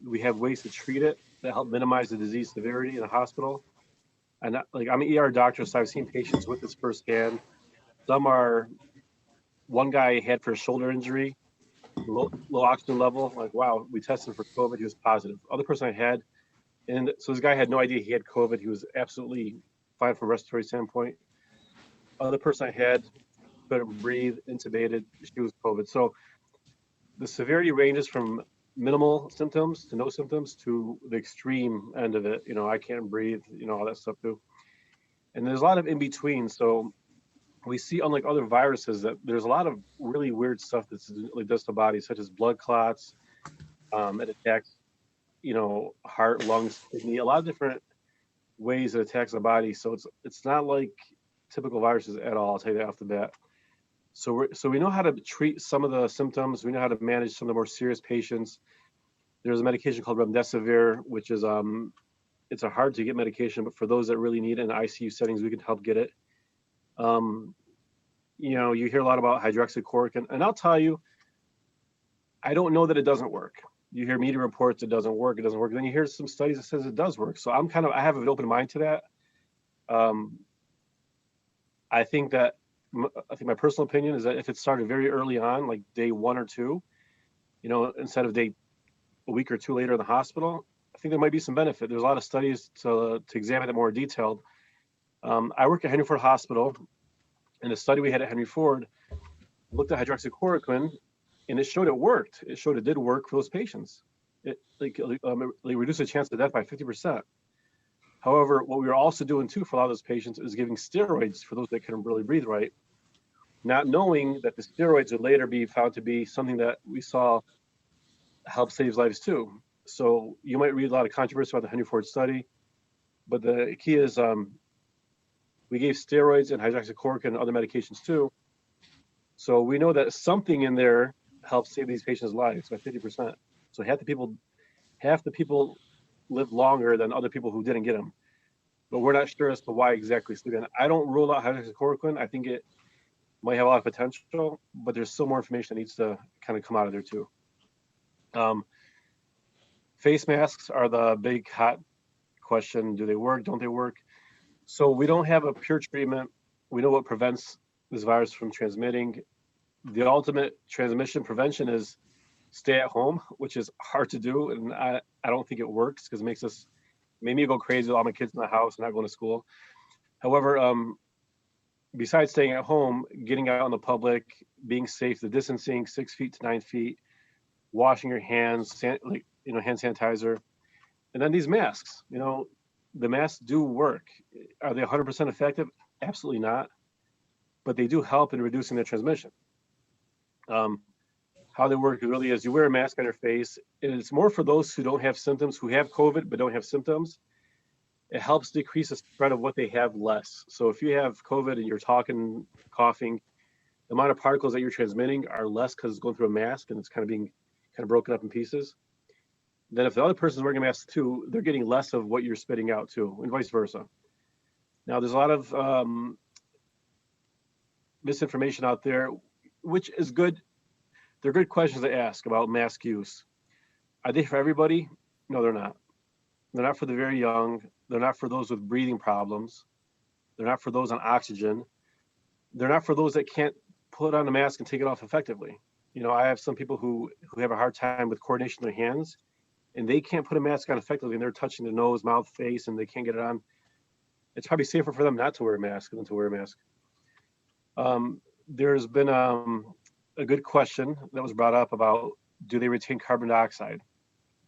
Speaker 11: We have ways to treat it that help minimize the disease severity in the hospital. And I'm an ER doctor, so I've seen patients with this firsthand. One guy had for a shoulder injury, low oxygen level. Like, wow, we tested for COVID. He was positive. Other person I had, and so this guy had no idea he had COVID. He was absolutely fine from a respiratory standpoint. Other person I had couldn't breathe, intubated. She was COVID. So the severity ranges from minimal symptoms to no symptoms to the extreme end of it. I can't breathe, all that stuff too. And there's a lot of in between. So we see, unlike other viruses, that there's a lot of really weird stuff that does to the body, such as blood clots. It attacks, heart, lungs, kidney, a lot of different ways it attacks the body. So it's not like typical viruses at all. I'll tell you that off the bat. So we know how to treat some of the symptoms. We know how to manage some of the more serious patients. There's a medication called remdesivir, which is it's a hard to get medication, but for those that really need it in ICU settings, we can help get it. You hear a lot about hydroxychloroquine, and I'll tell you, I don't know that it doesn't work. You hear media reports, it doesn't work. Then you hear some studies that says it does work. So I have an open mind to that. I think my personal opinion is that if it started very early on, like day 1 or 2, instead of a week or two later in the hospital, I think there might be some benefit. There's a lot of studies to examine it more detailed. I work at Henry Ford Hospital, and the study we had at Henry Ford looked at hydroxychloroquine, and it showed it worked. It showed it did work for those patients. It reduced the chance of death by 50%. However, what we were also doing too for a lot of those patients is giving steroids for those that couldn't really breathe right, not knowing that the steroids would later be found to be something that we saw help save lives too. So you might read a lot of controversy about the Henry Ford study, but the key is we gave steroids and hydroxychloroquine and other medications too. So we know that something in there helps save these patients' lives by 50%. So half the people live longer than other people who didn't get them. But we're not sure as to why exactly. So again, I don't rule out hydroxychloroquine. I think it might have a lot of potential, but there's still more information that needs to kind of come out of there too. Face masks are the big hot question. Do they work? Don't they work? So we don't have a pure treatment. We know what prevents this virus from transmitting. The ultimate transmission prevention is stay at home, which is hard to do. And I don't think it works because it made me go crazy with all my kids in the house and not going to school. However, besides staying at home, getting out in the public, being safe, the distancing 6 feet to 9 feet, washing your hands, hand sanitizer, and then these masks, the masks do work. Are they 100% effective? Absolutely not. But they do help in reducing the transmission. How they work really is you wear a mask on your face, and it's more for those who don't have symptoms, who have COVID but don't have symptoms. It helps decrease the spread of what they have less. So if you have COVID and you're talking, coughing, the amount of particles that you're transmitting are less because it's going through a mask and it's being broken up in pieces. Then if the other person's wearing a mask too, they're getting less of what you're spitting out too, and vice versa. Now there's a lot of misinformation out there, which is good. They're good questions to ask about mask use. Are they for everybody? No, they're not. They're not for the very young. They're not for those with breathing problems. They're not for those on oxygen. They're not for those that can't put on a mask and take it off effectively. I have some people who have a hard time with coordination of their hands, and they can't put a mask on effectively, and they're touching the nose, mouth, face, and they can't get it on. It's probably safer for them not to wear a mask than to wear a mask. There's been a good question that was brought up about, do they retain carbon dioxide,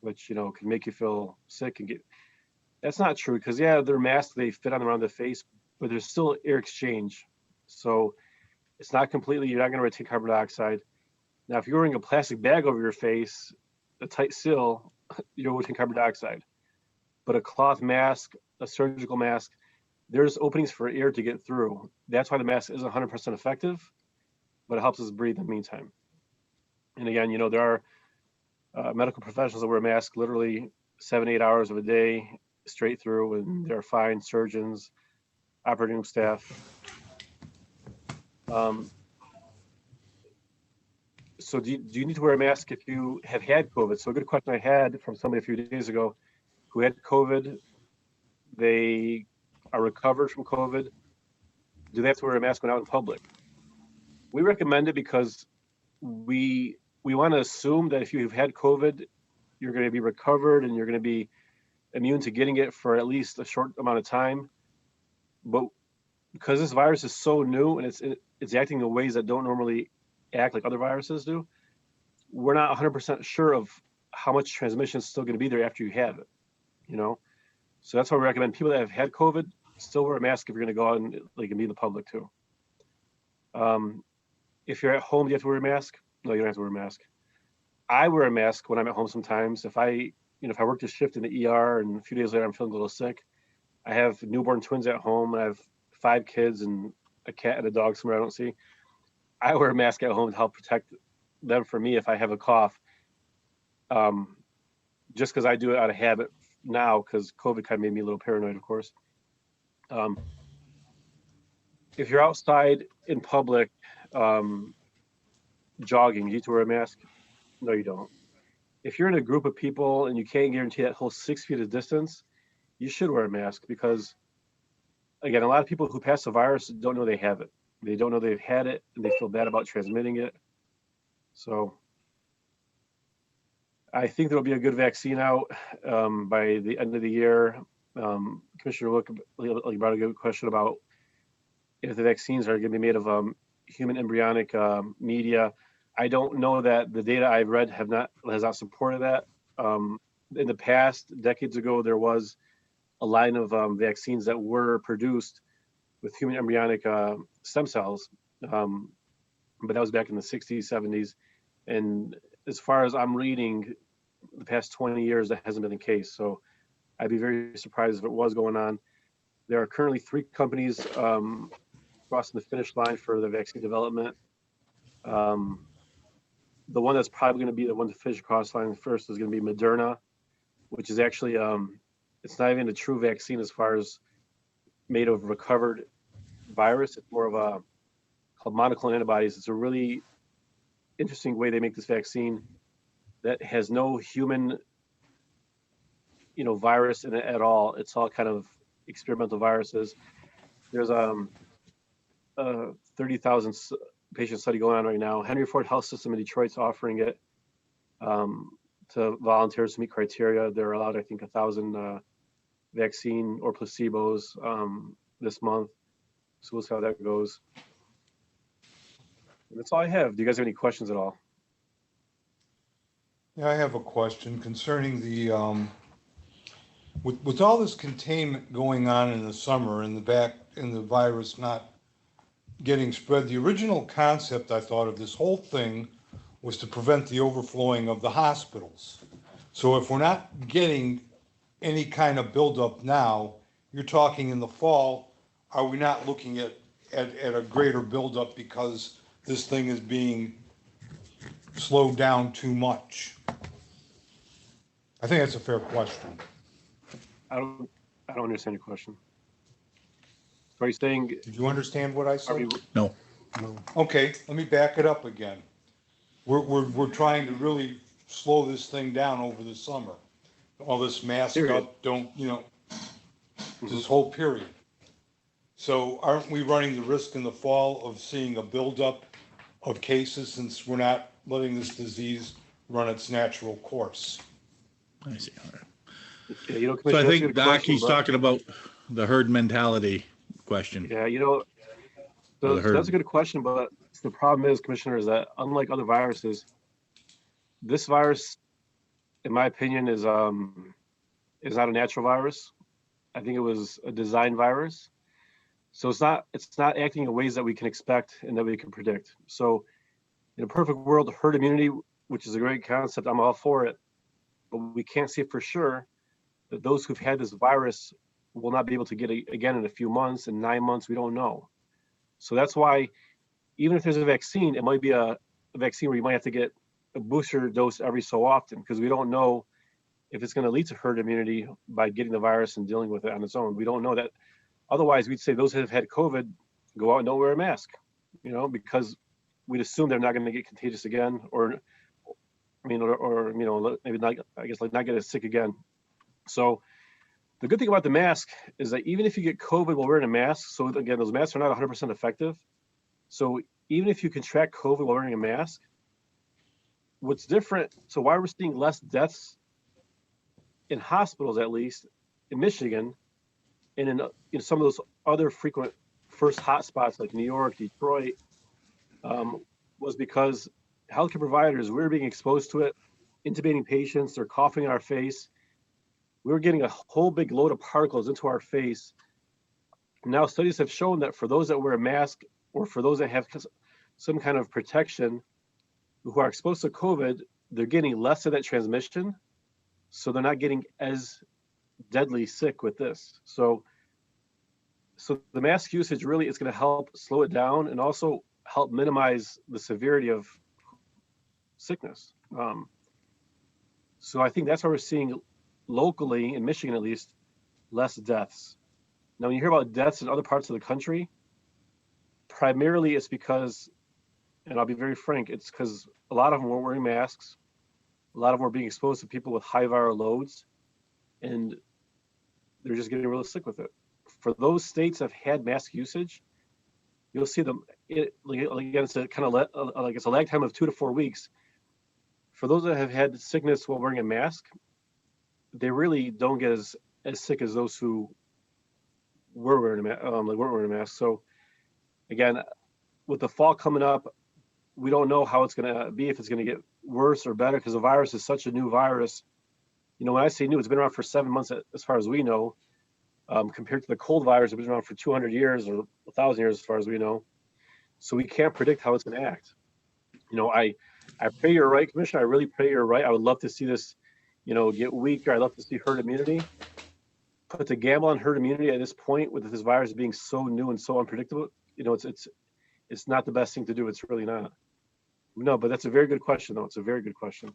Speaker 11: which, can make you feel sick and get. That's not true because, they're masks, they fit on around the face, but there's still air exchange. So it's not completely, you're not going to retain carbon dioxide. Now, if you're wearing a plastic bag over your face, a tight seal, you're retaining carbon dioxide. But a cloth mask, a surgical mask, there's openings for air to get through. That's why the mask isn't 100% effective, but it helps us breathe in the meantime. And again, there are medical professionals that wear a mask literally 7-8 hours of a day straight through, and they're fine. Surgeons, operating room staff. So do you need to wear a mask if you have had COVID? So a good question I had from somebody a few days ago who had COVID. They are recovered from COVID. Do they have to wear a mask when out in public? We recommend it because we want to assume that if you've had COVID, you're going to be recovered and you're going to be immune to getting it for at least a short amount of time. But because this virus is so new and it's acting in ways that don't normally act like other viruses do, we're not 100% sure of how much transmission is still going to be there after you have it, So that's why we recommend people that have had COVID still wear a mask if you're going to go out and be in the public too. If you're at home, do you have to wear a mask? No, you don't have to wear a mask. I wear a mask when I'm at home sometimes. If I work a shift in the ER and a few days later I'm feeling a little sick, I have newborn twins at home. I have 5 kids and a cat and a dog somewhere I don't see. I wear a mask at home to help protect them from me if I have a cough. Just because I do it out of habit now, because COVID kind of made me a little paranoid, of course. If you're outside in public, jogging, you need to wear a mask? No, you don't. If you're in a group of people and you can't guarantee that whole 6 feet of distance, you should wear a mask because, again, a lot of people who pass the virus don't know they have it. They don't know they've had it, and they feel bad about transmitting it. So I think there'll be a good vaccine out by the end of the year. Commissioner Wilk, you brought a good question about if the vaccines are going to be made of human embryonic media. I don't know that the data I've read has not supported that. In the past, decades ago, there was a line of vaccines that were produced with human embryonic stem cells, but that was back in the 60s, 70s. And as far as I'm reading, the past 20 years, that hasn't been the case. So I'd be very surprised if it was going on. There are currently 3 companies crossing the finish line for the vaccine development. The one that's probably going to be the one to finish across line first is going to be Moderna, which is actually, it's not even a true vaccine as far as made of recovered virus. It's more of a called monoclonal antibodies. It's a really interesting way they make this vaccine that has no human, virus in it at all. It's all kind of experimental viruses. There's a 30,000 patient study going on right now. Henry Ford Health System in Detroit's offering it to volunteers to meet criteria. They're allowed, I think, 1,000 vaccine or placebos this month. So we'll see how that goes. And that's all I have. Do you guys have any questions at all?
Speaker 3: Yeah, I have a question concerning the, with all this containment going on in the summer and the virus not getting spread, the original concept, I thought, of this whole thing was to prevent the overflowing of the hospitals. So if we're not getting any kind of buildup now, you're talking in the fall, are we not looking at a greater buildup because this thing is being slowed down too much? I think that's a fair question.
Speaker 11: I don't understand your question. Are you saying?
Speaker 3: Did you understand what I said?
Speaker 1: No.
Speaker 3: Okay, let me back it up again. We're trying to really slow this thing down over the summer. All this mask up, this whole period. So aren't we running the risk in the fall of seeing a buildup of cases since we're not letting this disease run its natural course?
Speaker 1: I see. All right.
Speaker 11: Yeah,
Speaker 1: So I think Doc, he's talking about the herd mentality question.
Speaker 11: Yeah, so that's a good question, but the problem is, Commissioner, is that unlike other viruses, this virus, in my opinion, is not a natural virus. I think it was a design virus. So it's not acting in ways that we can expect and that we can predict. So in a perfect world, herd immunity, which is a great concept, I'm all for it, but we can't say for sure that those who've had this virus will not be able to get it again in a few months. In 9 months, we don't know. So that's why, even if there's a vaccine, it might be a vaccine where you might have to get a booster dose every so often, because we don't know if it's going to lead to herd immunity by getting the virus and dealing with it on its own. We don't know that. Otherwise, we'd say those that have had COVID go out and don't wear a mask, because we'd assume they're not going to get contagious again, or maybe not, not get sick again. So the good thing about the mask is that even if you get COVID while wearing a mask, so again, those masks are not 100% effective. So even if you contract COVID while wearing a mask, what's different, so why we're seeing less deaths in hospitals, at least in Michigan, and in some of those other frequent first hotspots like New York, Detroit, was because healthcare providers, we were being exposed to it, intubating patients, they're coughing in our face. We were getting a whole big load of particles into our face. Now studies have shown that for those that wear a mask or for those that have some kind of protection who are exposed to COVID, they're getting less of that transmission. So they're not getting as deadly sick with this. So the mask usage really is going to help slow it down and also help minimize the severity of sickness. So I think that's why we're seeing locally, in Michigan at least, less deaths. Now, when you hear about deaths in other parts of the country, primarily it's because, and I'll be very frank, it's because a lot of them weren't wearing masks. A lot of them were being exposed to people with high viral loads, and they're just getting really sick with it. For those states that have had mask usage, you'll see them, again, it's a kind of it's a lag time of 2 to 4 weeks. for those that have had sickness while wearing a mask, they really don't get as sick as those who were wearing a mask. So again, with the fall coming up, we don't know how it's going to be, if it's going to get worse or better, because the virus is such a new virus. You know, when I say new, it's been around for 7 months as far as we know, compared to the cold virus, it's been around for 200 years or 1,000 years as far as we know. So we can't predict how it's going to act. You know, I pray you're right, Commissioner. I really pray you're right. I would love to see this, you know, get weaker. I'd love to see herd immunity. But to gamble on herd immunity at this point, with this virus being so new and so unpredictable, you know, it's not the best thing to do. It's really not. No, but that's a very good question, though. It's a very good question.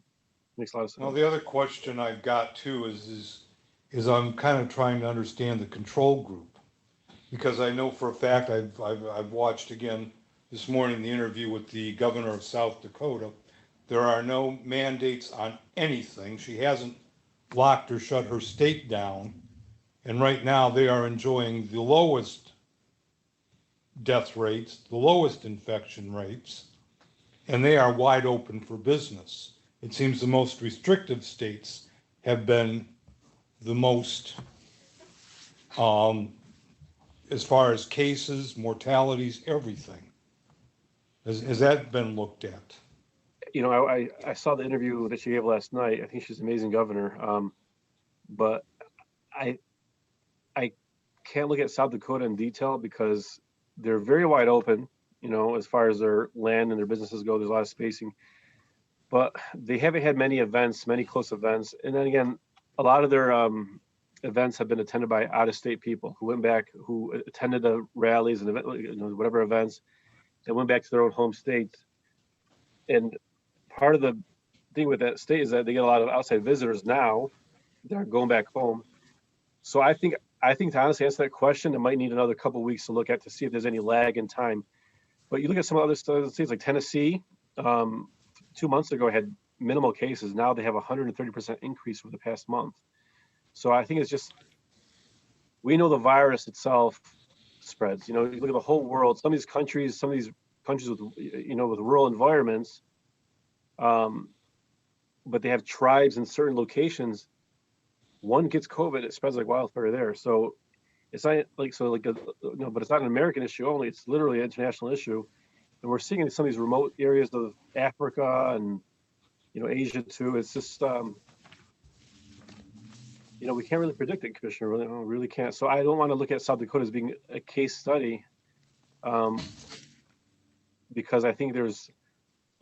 Speaker 11: Makes a lot of sense.
Speaker 3: Now, the other question I've got too is I'm kind of trying to understand the control group, because I know for a fact I've watched again this morning the interview with the governor of South Dakota. There are no mandates on anything. She hasn't locked or shut her state down, and right now they are enjoying the lowest death rates, the lowest infection rates, and they are wide open for business. It seems the most restrictive states have been the most, as far as cases, mortalities, everything. Has that been looked at?
Speaker 11: You know, I saw the interview that she gave last night. I think she's an amazing governor. But I can't look at South Dakota in detail because they're very wide open, you know, as far as their land and their businesses go. There's a lot of spacing. But they haven't had many events, many close events. And then again, a lot of their events have been attended by out-of-state people who went back, who attended the rallies and whatever events, and went back to their own home states. And part of the thing with that state is that they get a lot of outside visitors now that are going back home. So I think to honestly answer that question, it might need another couple of weeks to look at to see if there's any lag in time. But you look at some other states like Tennessee, 2 months ago had minimal cases. Now they have 130% increase over the past month. So I think it's just, we know the virus itself spreads. You know, you look at the whole world, some of these countries with, you know, with rural environments, but they have tribes in certain locations. One gets COVID, it spreads like wildfire there. So it's not like, but it's not an American issue only. It's literally an international issue. And we're seeing in some of these remote areas of Africa and, you know, Asia too. It's just, you know, we can't really predict it, Commissioner. Really can't. So I don't want to look at South Dakota as being a case study, because I think there's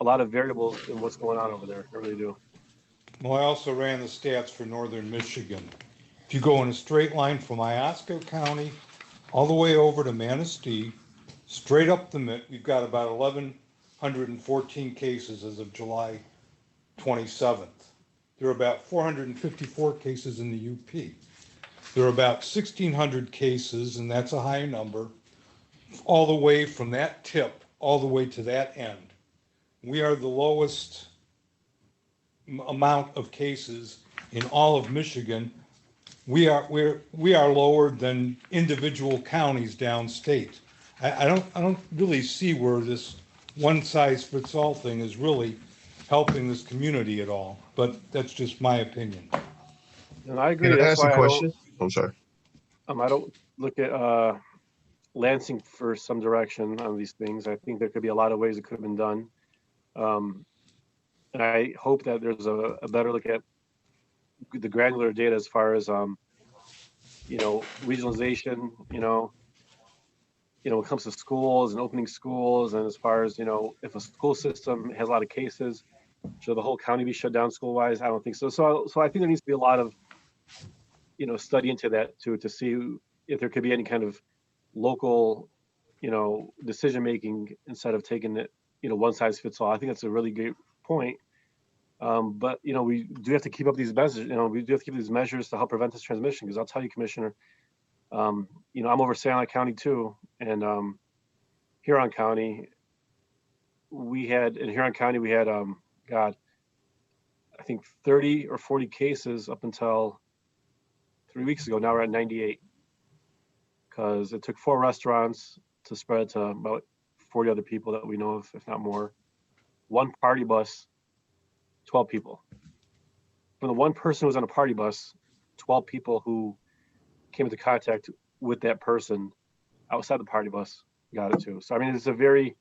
Speaker 11: a lot of variables in what's going on over there. I really do.
Speaker 3: Well, I also ran the stats for northern Michigan. If you go in a straight line from Iosco County all the way over to Manistee, straight up the Mitt, we've got about 1,114 cases as of July 27th. There are about 454 cases in the UP. There are about 1,600 cases, and that's a high number, all the way from that tip all the way to that end. We are the lowest amount of cases in all of Michigan. We are lower than individual counties downstate. I don't really see where this one size fits all thing is really helping this community at all, but that's just my opinion.
Speaker 11: And I agree.
Speaker 2: Can I
Speaker 11: That's
Speaker 2: ask a
Speaker 11: why
Speaker 2: question? I'm sorry.
Speaker 11: I don't look at Lansing for some direction on these things. I think there could be a lot of ways it could have been done. And I hope that there's a better look at the granular data as far as, you know, regionalization, you know, when it comes to schools and opening schools, and as far as, you know, if a school system has a lot of cases, should the whole county be shut down school-wise? I don't think so. So I think there needs to be a lot of, you know, study into that too, to see if there could be any kind of local, you know, decision-making instead of taking it, you know, one size fits all. I think that's a really great point. But, you know, we do have to keep up these measures, you know, we do have to keep these measures to help prevent this transmission, because I'll tell you, Commissioner, you know, I'm over Salina County too, and Huron County, we had God, I think 30 or 40 cases up until 3 weeks ago. Now we're at 98, because it took 4 restaurants to spread to about 40 other people that we know of, if not more. One party bus 12 people. From the one person who was on a party bus, 12 people who came into contact with that person outside the party bus got it too. So I mean, it's a very,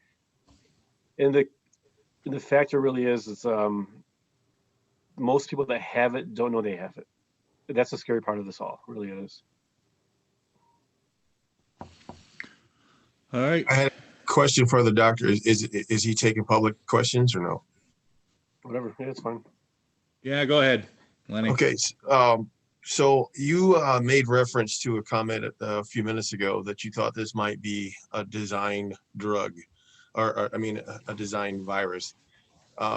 Speaker 11: and the factor really is most people that have it don't know they have it. That's the scary part of this all, really it is.
Speaker 1: All right.
Speaker 12: I had a question for the doctor. Is he taking public questions or no?
Speaker 11: Whatever, yeah, it's fine.
Speaker 1: Yeah, go ahead, Lenny.
Speaker 12: Okay. So you made reference to a comment a few minutes ago that you thought this might be a designed drug, or I mean, a designed virus.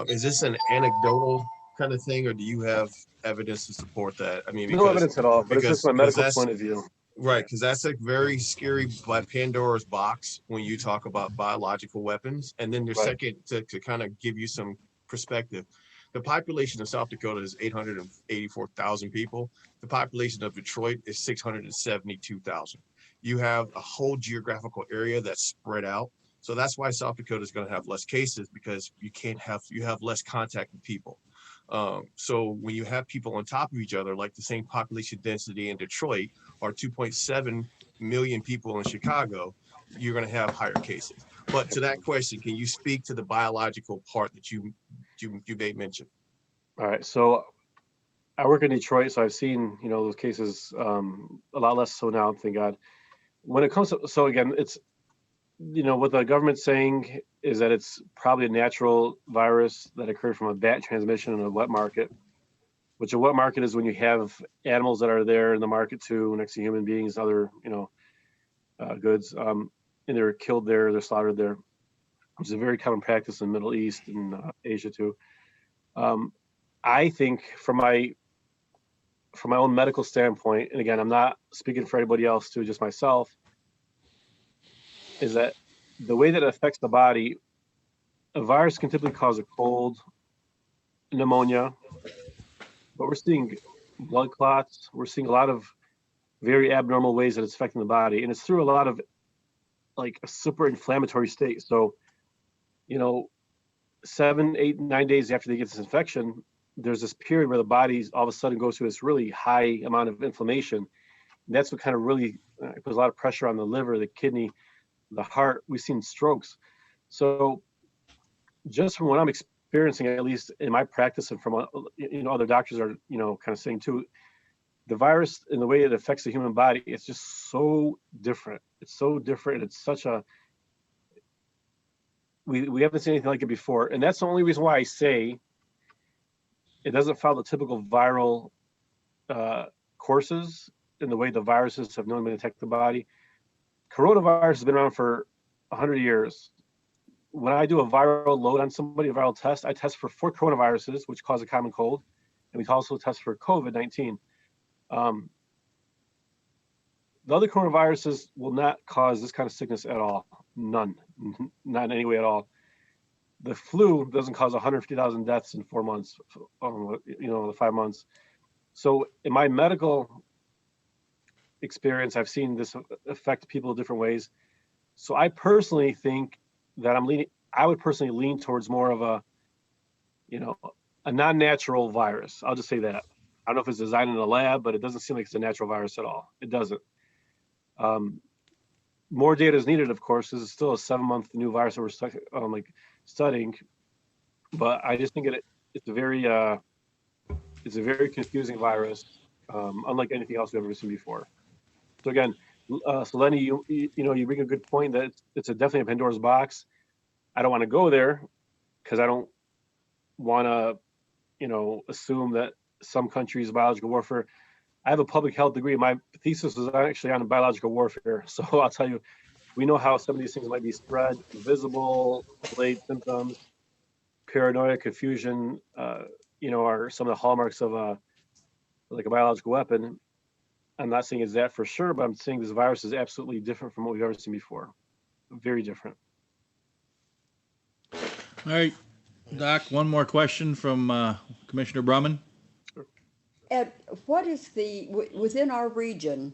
Speaker 12: Is this an anecdotal kind of thing, or do you have evidence to support that? I mean,
Speaker 11: No evidence at all, but it's just my medical point of view.
Speaker 12: Right, because that's a very scary by Pandora's box when you talk about biological weapons. And then your second, to kind of give you some perspective, the population of South Dakota is 884,000 people. The population of Detroit is 672,000. You have a whole geographical area that's spread out. So that's why South Dakota is going to have less cases, because you have less contact with people. So when you have people on top of each other, like the same population density in Detroit or 2.7 million people in Chicago, you're going to have higher cases. But to that question, can you speak to the biological part that you made mention?
Speaker 11: All right, so I work in Detroit, so I've seen, you know, those cases a lot less so now, thank God. When it comes to, so again, it's, you know, what the government's saying is that it's probably a natural virus that occurred from a bat transmission in a wet market, which a wet market is when you have animals that are there in the market too, next to human beings, other, you know, goods, and they're killed there, they're slaughtered there, which is a very common practice in the Middle East and Asia too. I think from my own medical standpoint, and again, I'm not speaking for anybody else too, just myself, is that the way that it affects the body, a virus can typically cause a cold, pneumonia, but we're seeing blood clots. We're seeing a lot of very abnormal ways that it's affecting the body. And it's through a lot of like a super inflammatory state. So, you know, 7, 8, 9 days after they get this infection, there's this period where the body all of a sudden goes through this really high amount of inflammation. And that's what kind of really puts a lot of pressure on the liver, the kidney, the heart. We've seen strokes. So just from what I'm experiencing, at least in my practice, and from, you know, other doctors are, you know, kind of saying too, the virus and the way it affects the human body, it's just so different. It's so different. It's such a, we haven't seen anything like it before. And that's the only reason why I say it doesn't follow the typical viral courses in the way the viruses have known to attack the body. Coronavirus has been around for 100 years. When I do a viral load on somebody, a viral test, I test for 4 coronaviruses, which cause a common cold. And we also test for COVID-19. The other coronaviruses will not cause this kind of sickness at all. None, not in any way at all. The flu doesn't cause 150,000 deaths in 4 months, you know, 5 months. So in my medical experience, I've seen this affect people in different ways. So I personally think that I would personally lean towards more of a, you know, a non-natural virus. I'll just say that. I don't know if it's designed in a lab, but it doesn't seem like it's a natural virus at all. It doesn't. More data is needed, of course. This is still a 7-month new virus that we're studying, but I just think it's a very confusing virus, unlike anything else we've ever seen before. So again, so Lenny, you bring a good point that it's definitely a Pandora's box. I don't want to go there because I don't want to, you know, assume that some countries biological warfare. I have a public health degree. My thesis was actually on biological warfare. So I'll tell you, we know how some of these things might be spread, invisible, delayed symptoms, paranoia, confusion, you know, are some of the hallmarks of a biological weapon. I'm not saying it's that for sure, but I'm saying this virus is absolutely different from what we've ever seen before. Very different.
Speaker 1: All right, Doc, one more question from Commissioner Brumman.
Speaker 4: Ed, what is within our region,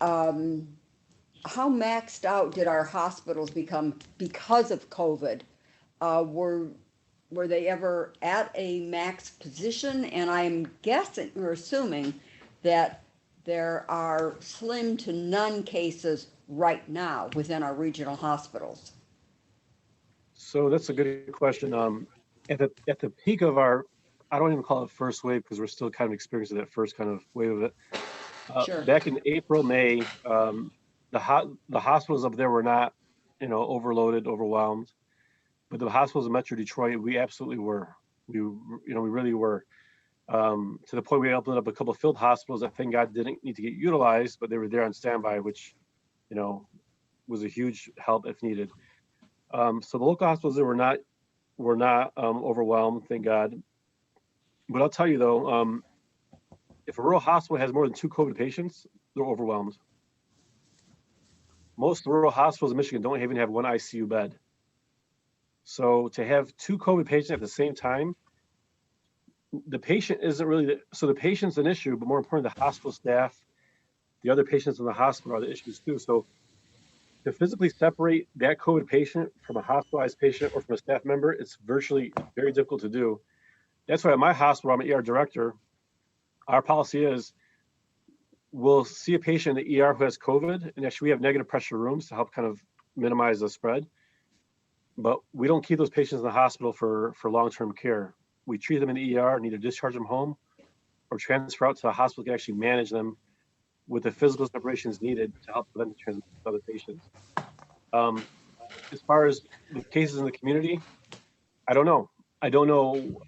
Speaker 4: how maxed out did our hospitals become because of COVID? were they ever at a max position? And I'm guessing or assuming that there are slim to none cases right now within our regional hospitals.
Speaker 11: So that's a good question. At the peak of our, I don't even call it first wave because we're still kind of experiencing that first kind of wave of it.
Speaker 4: Sure.
Speaker 11: Back in April, May, the hospitals up there were not, overloaded, overwhelmed, but the hospitals in Metro Detroit, we absolutely were. We really were. To the point we opened up a couple of field hospitals that, thank God, didn't need to get utilized, but they were there on standby, which, was a huge help if needed. So the local hospitals there were not overwhelmed, thank God. But I'll tell you though, if a rural hospital has more than 2 COVID patients, they're overwhelmed. Most rural hospitals in Michigan don't even have 1 ICU bed. So to have 2 COVID patients at the same time, the patient isn't really, so the patient's an issue, but more importantly, the hospital staff, the other patients in the hospital are the issues too. So to physically separate that COVID patient from a hospitalized patient or from a staff member, it's virtually very difficult to do. That's why at my hospital, I'm an ER director. Our policy is we'll see a patient in the ER who has COVID, and actually we have negative pressure rooms to help kind of minimize the spread. But we don't keep those patients in the hospital for long-term care. We treat them in the ER and either discharge them home or transfer out to the hospital to actually manage them with the physical separations needed to help prevent the transmission to other patients. As far as the cases in the community, I don't know. I don't know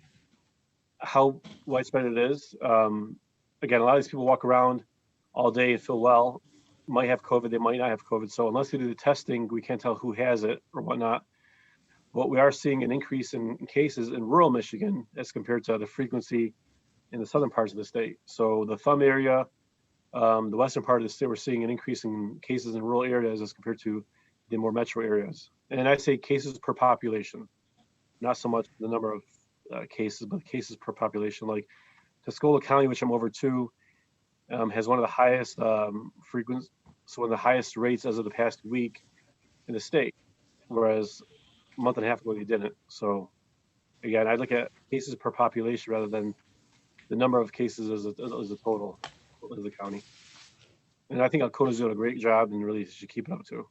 Speaker 11: how widespread it is. Again, a lot of these people walk around all day and feel well, might have COVID, they might not have COVID. So unless we do the testing, we can't tell who has it or whatnot. But we are seeing an increase in cases in rural Michigan as compared to the frequency in the southern parts of the state. So the Thumb area, the western part of the state, we're seeing an increase in cases in rural areas as compared to the more metro areas. And I say cases per population, not so much the number of cases, but cases per population. Like Tuscola County, which I'm over to, has one of the highest frequency, so one of the highest rates as of the past week in the state, whereas a month and a half ago they didn't. So again, I look at cases per population rather than the number of cases as a total as a county. And I think Alcona's doing a great job and really should keep it up too.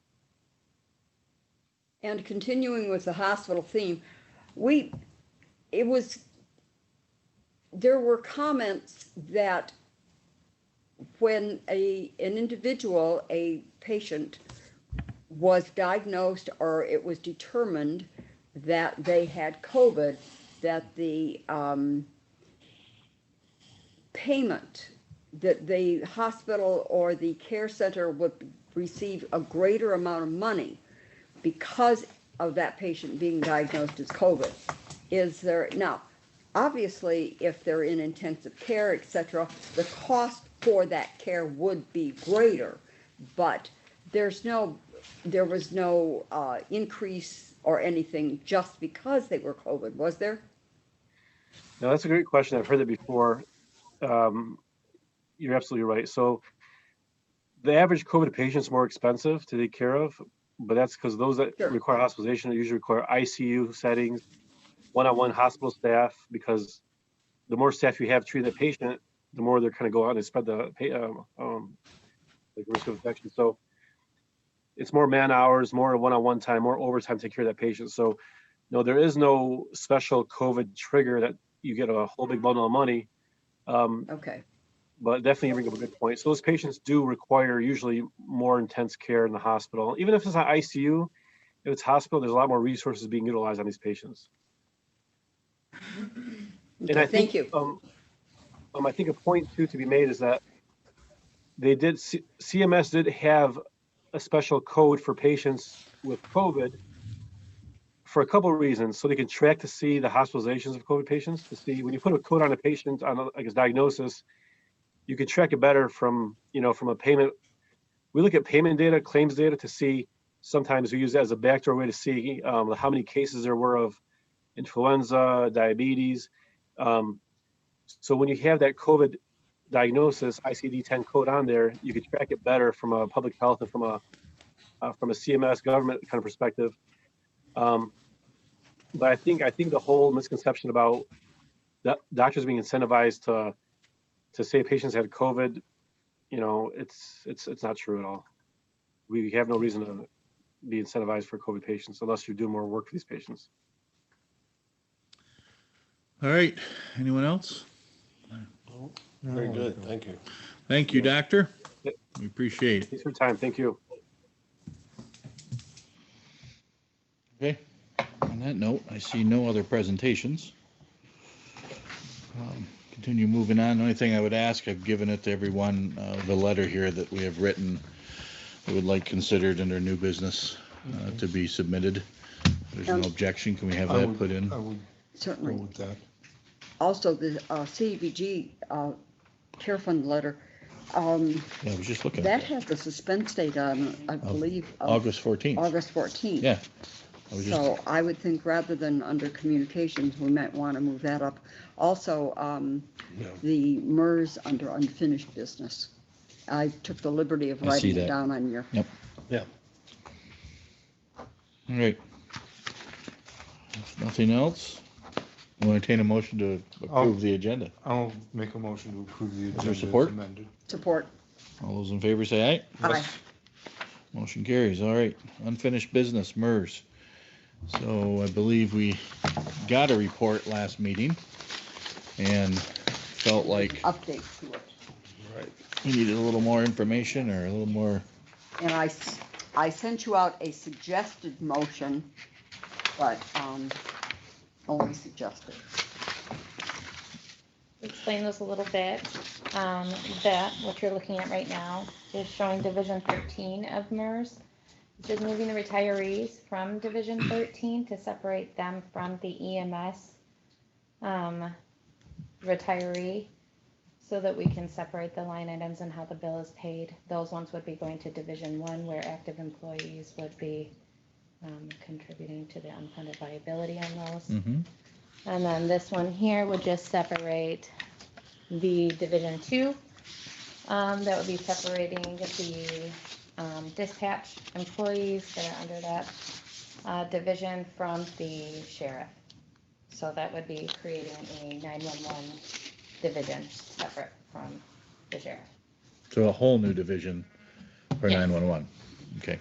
Speaker 4: And continuing with the hospital theme, there were comments that when an individual, a patient, was diagnosed or it was determined that they had COVID, that the payment that the hospital or the care center would receive a greater amount of money because of that patient being diagnosed as COVID. Is there, now, obviously, if they're in intensive care, etc., the cost for that care would be greater, but there was no increase or anything just because they were COVID, was there?
Speaker 11: No, that's a great question. I've heard that before. You're absolutely right. So the average COVID patient is more expensive to take care of, but that's because those that require hospitalization usually require ICU settings, one-on-one hospital staff, because the more staff you have treating the patient, the more they're kind of go out and spread the risk of infection. So it's more man hours, more one-on-one time, more overtime to take care of that patient. So no, there is no special COVID trigger that you get a whole big bundle of money.
Speaker 4: Okay.
Speaker 11: But definitely you bring up a good point. So those patients do require usually more intense care in the hospital. Even if it's not ICU, if it's hospital, there's a lot more resources being utilized on these patients.
Speaker 4: Okay,
Speaker 11: and I think,
Speaker 4: thank you.
Speaker 11: I think a point too to be made is that they did, CMS did have a special code for patients with COVID for a couple of reasons. So they can track to see the hospitalizations of COVID patients, to see when you put a code on a patient on his diagnosis, you can track it better from a payment. We look at payment data, claims data to see, sometimes we use that as a backdoor way to see how many cases there were of influenza, diabetes. So when you have that COVID diagnosis, ICD-10 code on there, you can track it better from a public health and from a CMS government kind of perspective. But I think the whole misconception about doctors being incentivized to say patients had COVID, you know, it's not true at all. We have no reason to be incentivized for COVID patients unless you do more work for these patients.
Speaker 1: All right, anyone else?
Speaker 2: Very good, thank you.
Speaker 1: Thank you, Doctor.
Speaker 11: Yep.
Speaker 1: We appreciate it.
Speaker 11: Thanks for your time. Thank you.
Speaker 1: Okay, on that note, I see no other presentations. Continue moving on. The only thing I would ask, I've given it to everyone, the letter here that we have written, I would like considered under new business to be submitted. If there's no objection, can we have that put in?
Speaker 3: I would go
Speaker 4: Certainly.
Speaker 3: with that.
Speaker 4: Also, the CDBG care fund letter,
Speaker 1: Yeah, I was just looking
Speaker 4: that
Speaker 1: at
Speaker 4: has the suspense date on, I believe, of
Speaker 1: August 14th.
Speaker 4: August 14th.
Speaker 1: Yeah. I was just,
Speaker 4: So I would think rather than under communications, we might want to move that up. Also, the MERS under unfinished business. I took the liberty of
Speaker 1: I see
Speaker 4: writing
Speaker 1: that.
Speaker 4: it down on your,
Speaker 2: Yeah.
Speaker 1: all right. If nothing else, we'll entertain a motion to approve the agenda.
Speaker 3: I'll make a motion to approve the agenda as
Speaker 1: support?
Speaker 3: amended.
Speaker 4: support.
Speaker 1: All those in favor say aye.
Speaker 4: Aye.
Speaker 1: Motion carries. All right. Unfinished business, MERS. So I believe we got a report last meeting and felt like
Speaker 4: Update to it.
Speaker 2: Right.
Speaker 1: we needed a little more information or a little more.
Speaker 4: And I sent you out a suggested motion, but only suggested.
Speaker 6: Explain this a little bit. That, what you're looking at right now, is showing Division 13 of MERS. This is moving the retirees from Division 13 to separate them from the EMS retiree, so that we can separate the line items and how the bill is paid. Those ones would be going to Division 1, where active employees would be contributing to the unfunded liability on those.
Speaker 1: Mm-hmm.
Speaker 6: And then this one here would just separate the Division 2. That would be separating the dispatch employees that are under that division from the sheriff. So that would be creating a 911 division separate from the sheriff.
Speaker 1: So a whole new division for
Speaker 6: Yes.
Speaker 1: 911. Okay.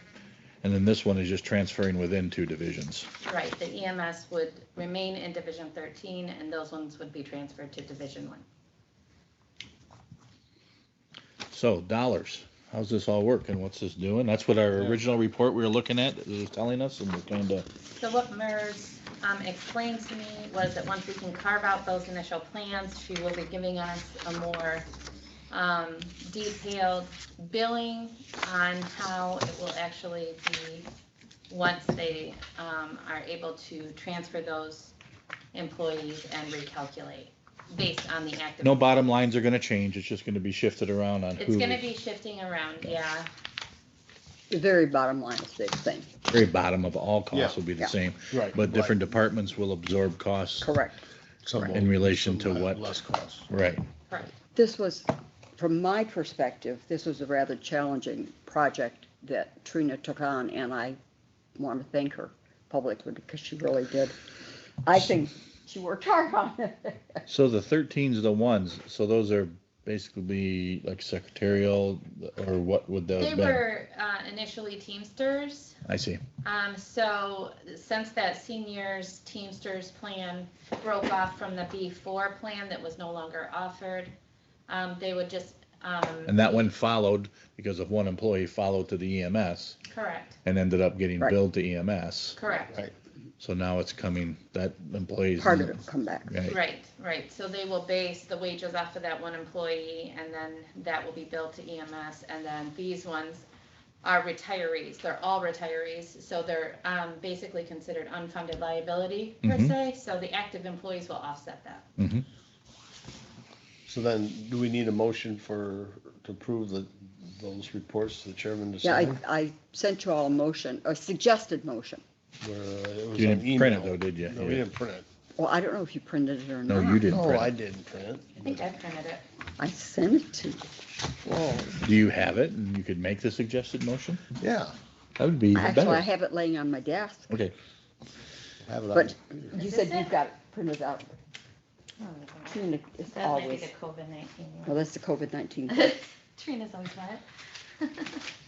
Speaker 1: And then this one is just transferring within two divisions.
Speaker 6: Right, the EMS would remain in Division 13, and those ones would be transferred to Division 1.
Speaker 1: So dollars, how's this all work and what's this doing? That's what our original report we were looking at was telling us, and we're kind of,
Speaker 6: So what MERS explained to me was that once we can carve out those initial plans, she will be giving us a more detailed billing on how it will actually be once they are able to transfer those employees and recalculate based on the active.
Speaker 1: no bottom lines are gonna change, it's just gonna be shifted around on
Speaker 6: It's
Speaker 1: who.
Speaker 6: gonna be shifting around, yeah.
Speaker 4: The very bottom line is the same.
Speaker 1: Very bottom of all
Speaker 2: Yeah.
Speaker 1: costs will be the
Speaker 4: Yeah.
Speaker 1: same,
Speaker 2: Right.
Speaker 1: but different departments will absorb costs.
Speaker 4: Correct.
Speaker 2: Some
Speaker 1: in relation to
Speaker 2: some
Speaker 1: what-
Speaker 2: less cost.
Speaker 1: Right.
Speaker 6: Correct.
Speaker 4: This was, from my perspective, this was a rather challenging project that Trina took on, and I want to thank her publicly because she really did. I think she worked hard on it.
Speaker 1: So the 13's the ones, so those are basically like secretarial, or what would those
Speaker 6: They
Speaker 1: be?
Speaker 6: were initially Teamsters.
Speaker 1: I see.
Speaker 6: So since that seniors Teamsters plan broke off from the B4 plan that was no longer offered, they would just.
Speaker 1: And that one followed because of one employee followed to the EMS
Speaker 6: Correct,
Speaker 1: and ended up getting
Speaker 4: Right.
Speaker 1: billed to EMS.
Speaker 6: correct.
Speaker 2: Right.
Speaker 1: So now it's coming, that employee's.
Speaker 4: Part of it will come back.
Speaker 1: Right.
Speaker 6: Right. So they will base the wages off of that one employee, and then that will be billed to EMS, and then these ones are retirees. They're all retirees, so they're basically considered unfunded liability per
Speaker 1: Mhm.
Speaker 6: se, so the active employees will offset that.
Speaker 1: Mm-hmm.
Speaker 2: So then, do we need a motion to approve those reports to the chairman to
Speaker 4: Yeah,
Speaker 2: sign?
Speaker 4: I sent you all a motion, a suggested motion.
Speaker 2: Where it was
Speaker 1: You
Speaker 2: on
Speaker 1: didn't print it
Speaker 2: email.
Speaker 1: though, did you?
Speaker 2: No, we didn't print it.
Speaker 4: Well, I don't know if you printed it or
Speaker 1: No,
Speaker 4: not.
Speaker 1: you didn't
Speaker 2: No,
Speaker 1: print
Speaker 2: I
Speaker 1: it.
Speaker 2: didn't print it.
Speaker 6: I think I printed it.
Speaker 4: I sent it to you.
Speaker 2: Whoa,
Speaker 1: Do you have it and you could make the suggested motion?
Speaker 2: yeah.
Speaker 1: That would be even
Speaker 4: Actually, I
Speaker 1: better.
Speaker 4: have it laying on my desk.
Speaker 1: Okay.
Speaker 2: Have it on.
Speaker 4: But you
Speaker 6: Is
Speaker 4: said
Speaker 6: this
Speaker 4: you've
Speaker 6: it?
Speaker 4: got it printed out.
Speaker 6: Oh,
Speaker 4: Trina is
Speaker 6: that might be
Speaker 4: always,
Speaker 6: the COVID-19
Speaker 4: well,
Speaker 6: one.
Speaker 4: that's the COVID-19.
Speaker 6: Trina's always got it.
Speaker 3: Do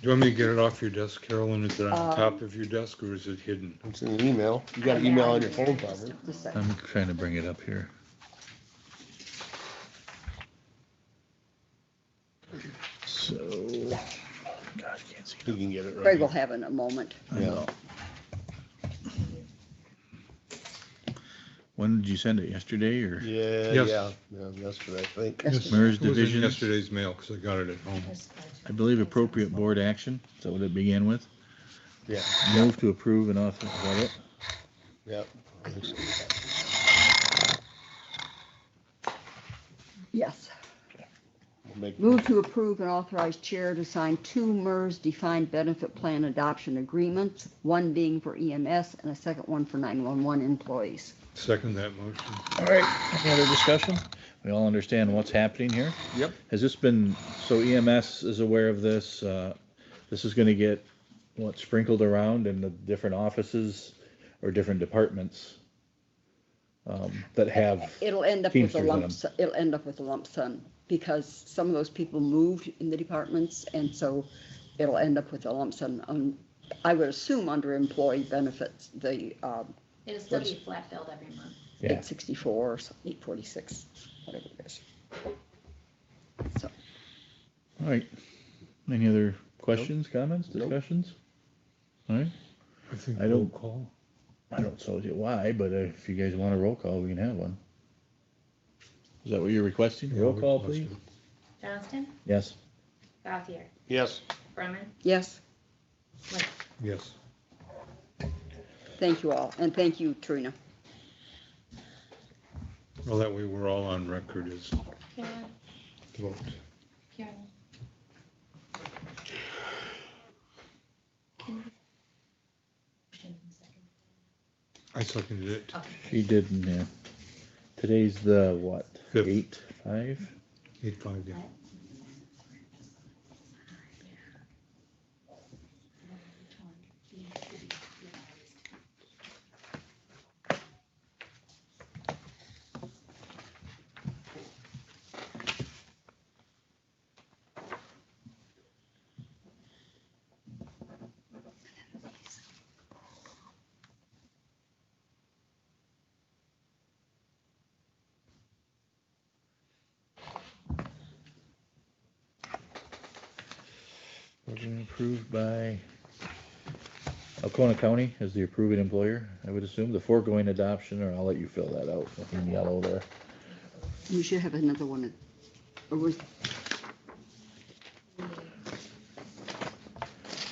Speaker 3: you want me to get it off your desk, Carolyn? Is it on
Speaker 4: Um,
Speaker 3: top of your desk or is it hidden?
Speaker 2: It's in an email. You got an email on your phone probably.
Speaker 4: Just a second.
Speaker 1: I'm trying to bring it up here. So, God, I can't see.
Speaker 2: You can get it right.
Speaker 4: Craig will have it in a moment.
Speaker 1: I know. When did you send it? Yesterday or?
Speaker 2: Yeah,
Speaker 3: Yes.
Speaker 2: yeah, yesterday, I think.
Speaker 4: Yesterday.
Speaker 1: MERS
Speaker 3: It was in
Speaker 1: divisions,
Speaker 3: yesterday's mail because I got it at home.
Speaker 1: I believe appropriate board action. Is that what it began with?
Speaker 2: Yeah,
Speaker 1: Move to approve and authorize, is that it?
Speaker 2: yeah.
Speaker 4: Yes.
Speaker 2: Make-
Speaker 4: Move to approve and authorize chair to sign 2 MERS defined benefit plan adoption agreements, one being for EMS and a second one for 911 employees.
Speaker 3: Second that motion.
Speaker 1: All right, any other discussion? We all understand what's happening here?
Speaker 2: Yep.
Speaker 1: Has this been, so EMS is aware of this, this is gonna get, what, sprinkled around in the different offices or different departments? That have,
Speaker 4: It'll end up with a
Speaker 1: Teamsters in
Speaker 4: lump,
Speaker 1: them.
Speaker 4: it'll end up with a lump sum because some of those people moved in the departments and so it'll end up with a lump sum. I would assume under employee benefits, the,
Speaker 6: It'll still
Speaker 4: What is-
Speaker 6: be flat billed every month.
Speaker 1: yeah,
Speaker 4: 864 or 846, whatever it is. So,
Speaker 1: all right. Any other questions, comments,
Speaker 2: Nope.
Speaker 1: discussions? All right,
Speaker 3: I think
Speaker 1: I
Speaker 3: roll
Speaker 1: don't-
Speaker 3: call.
Speaker 1: I don't tell you why, but if you guys want a roll call, we can have one. Is that what you're requesting?
Speaker 3: Yeah,
Speaker 1: Roll
Speaker 3: we
Speaker 1: call,
Speaker 3: can
Speaker 1: please?
Speaker 3: do
Speaker 6: Johnston,
Speaker 1: Yes.
Speaker 6: Gauthier,
Speaker 2: Yes,
Speaker 6: Brumman,
Speaker 4: yes,
Speaker 6: Lynn.
Speaker 3: it. Yes.
Speaker 4: thank you all, and thank you, Trina.
Speaker 3: Well, that way we're all on record as
Speaker 6: Karen,
Speaker 3: vote.
Speaker 6: Karen.
Speaker 3: I seconded it.
Speaker 1: She didn't, yeah. Today's the what?
Speaker 3: Fifth.
Speaker 1: 8/5?
Speaker 3: 8-5, yeah.
Speaker 1: We're gonna approved by Alcona County as the approving employer, I would assume, the foregoing adoption, or I'll let you fill that out in yellow there.
Speaker 4: We should have another one. Or was,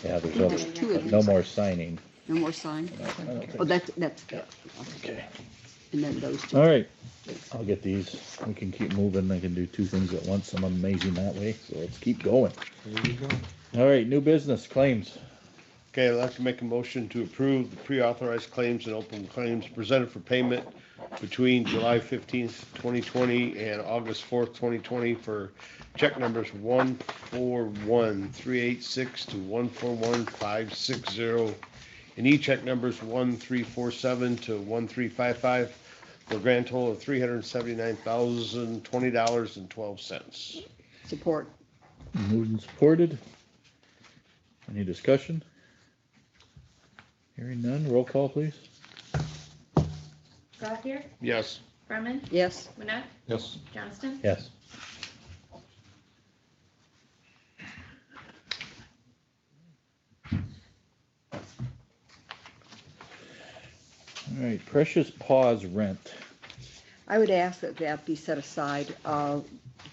Speaker 1: Yeah, there's
Speaker 4: There's two of
Speaker 1: no
Speaker 4: these.
Speaker 1: more signing.
Speaker 4: no more sign?
Speaker 1: No, I don't think
Speaker 4: Oh, that's,
Speaker 1: Okay.
Speaker 4: and then those two.
Speaker 1: All right, I'll get these. We can keep moving. I can do 2 things at once. I'm amazing that way, so let's keep going.
Speaker 3: There you go.
Speaker 1: All right, new business claims.
Speaker 2: okay, I'd like to make a motion to approve the pre-authorized claims and open claims presented for payment between July 15th, 2020 and August 4th, 2020 for check numbers 141386 to 141560 and e-check numbers 1347 to 1355 for a grand total of $379,020.12.
Speaker 4: Support.
Speaker 1: Moved and supported. Any discussion? Hearing none, roll call, please.
Speaker 6: Gauthier,
Speaker 2: Yes.
Speaker 6: Brumman,
Speaker 4: Yes,
Speaker 6: Winnet,
Speaker 3: Yes.
Speaker 6: Johnston.
Speaker 1: Yes. All right, Precious Paws Rent.
Speaker 4: I would ask that that be set aside.